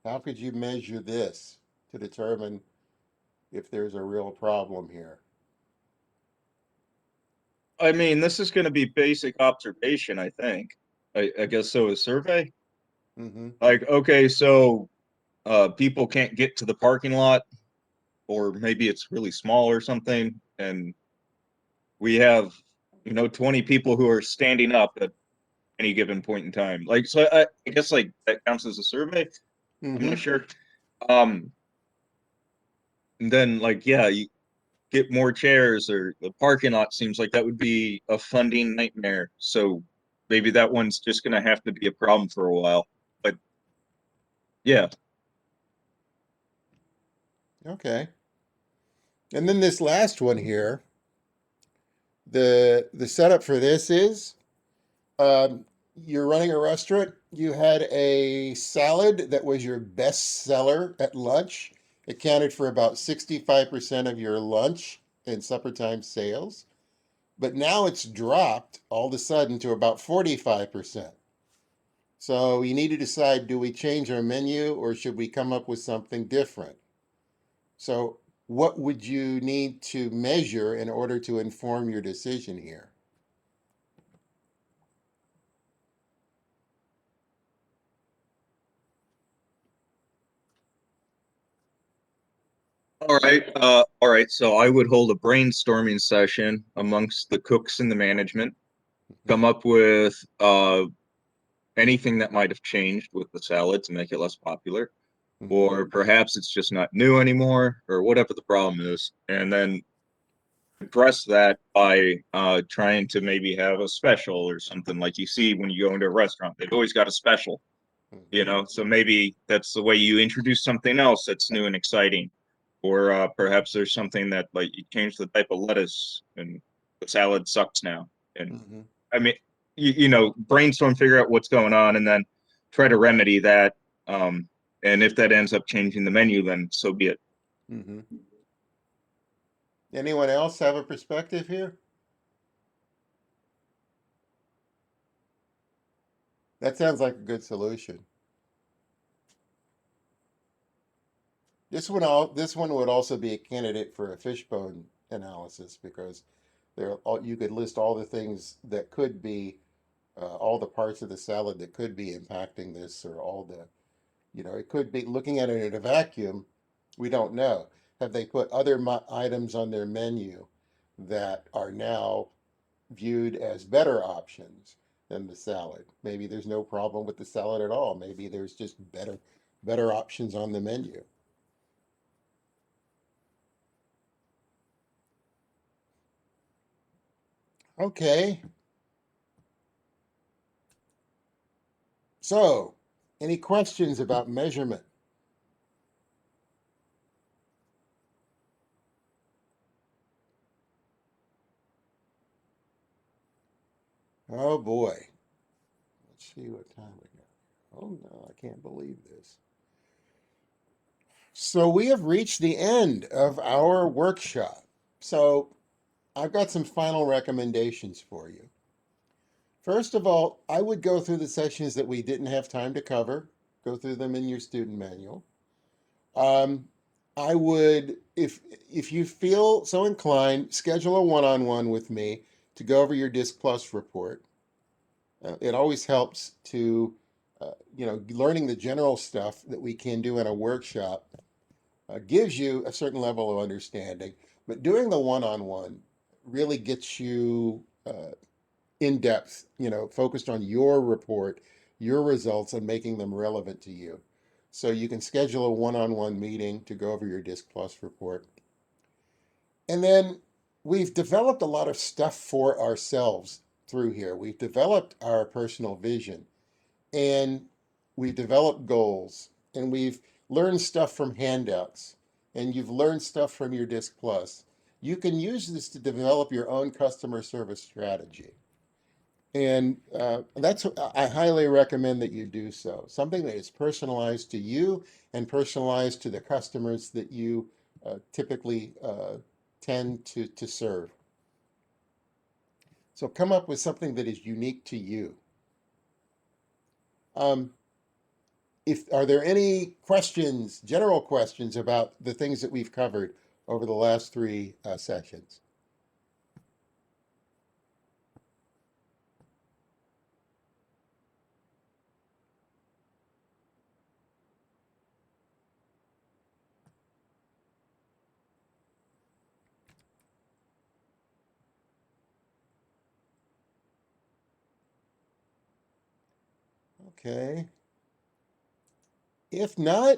How could you measure this to determine if there's a real problem here? I mean, this is going to be basic observation, I think. I guess so. A survey. Like, okay, so people can't get to the parking lot, or maybe it's really small or something, and we have 20 people who are standing up at any given point in time. Like, so I guess like that counts as a survey. I'm not sure. And then like, yeah, you get more chairs, or the parking lot seems like that would be a funding nightmare. So maybe that one's just gonna have to be a problem for a while. But yeah. Okay. And then this last one here, the setup for this is you're running a restaurant. You had a salad that was your best seller at lunch. It counted for about 65% of your lunch and supper time sales. But now it's dropped all of a sudden to about 45%. So you need to decide, do we change our menu or should we come up with something different? So what would you need to measure in order to inform your decision here? All right. So I would hold a brainstorming session amongst the cooks and the management, come up with anything that might have changed with the salad to make it less popular, or perhaps it's just not new anymore, or whatever the problem is, and then address that by trying to maybe have a special or something like you see when you go into a restaurant. They've always got a special, so maybe that's the way you introduce something else that's new and exciting. Or perhaps there's something that like you change the type of lettuce and the salad sucks now. And Mm-hmm. I mean, brainstorm, figure out what's going on, and then try to remedy that. And if that ends up changing the menu, then so be it. Mm-hmm. Anyone else have a perspective here? That sounds like a good solution. This one would also be a candidate for a fishbone analysis because you could list all the things that could be all the parts of the salad that could be impacting this, or all the, it could be looking at it in a vacuum. We don't know. Have they put other items on their menu that are now viewed as better options than the salad? Maybe there's no problem with the salad at all. Maybe there's just better options on the menu. Okay. So, any questions about measurement? Oh boy. Let's see what time we got. Oh no, I can't believe this. So we have reached the end of our workshop. So I've got some final recommendations for you. First of all, I would go through the sections that we didn't have time to cover. Go through them in your student manual. I would, if you feel so inclined, schedule a one-on-one with me to go over your Disc Plus report. It always helps to, learning the general stuff that we can do in a workshop gives you a certain level of understanding, but doing the one-on-one really gets you in depth, focused on your report, your results, and making them relevant to you. So you can schedule a one-on-one meeting to go over your Disc Plus report. And then we've developed a lot of stuff for ourselves through here. We've developed our personal vision, and we've developed goals, and we've learned stuff from handouts, and you've learned stuff from your Disc Plus. You can use this to develop your own customer service strategy. And I highly recommend that you do so. Something that is personalized to you and personalized to the customers that you typically tend to serve. So come up with something that is unique to you. Um, are there any questions, general questions about the things that we've covered over the last three sessions? Okay. If not,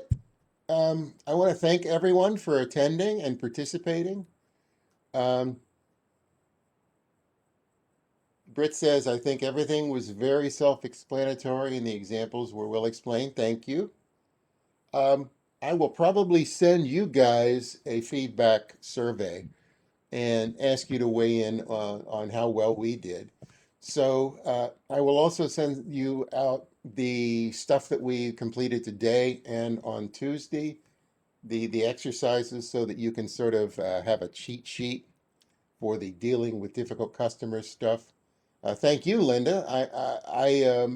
I want to thank everyone for attending and participating. Um, Britt says, I think everything was very self-explanatory and the examples were well explained. Thank you. I will probably send you guys a feedback survey and ask you to weigh in on how well we did. So I will also send you out the stuff that we completed today and on Tuesday, the exercises, so that you can sort of have a cheat sheet for the dealing with difficult customers stuff. Thank you, Linda. I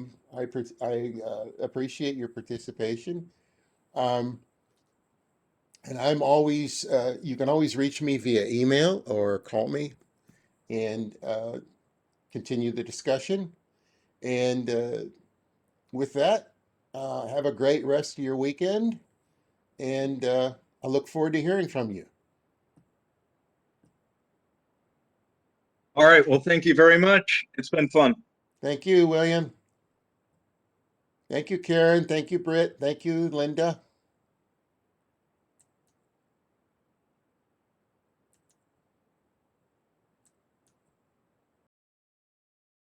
appreciate your participation. Um, and I'm always, you can always reach me via email or call me and continue the discussion. And with that, have a great rest of your weekend. And I look forward to hearing from you. All right. Well, thank you very much. It's been fun. Thank you, William. Thank you, Karen. Thank you, Britt. Thank you, Linda.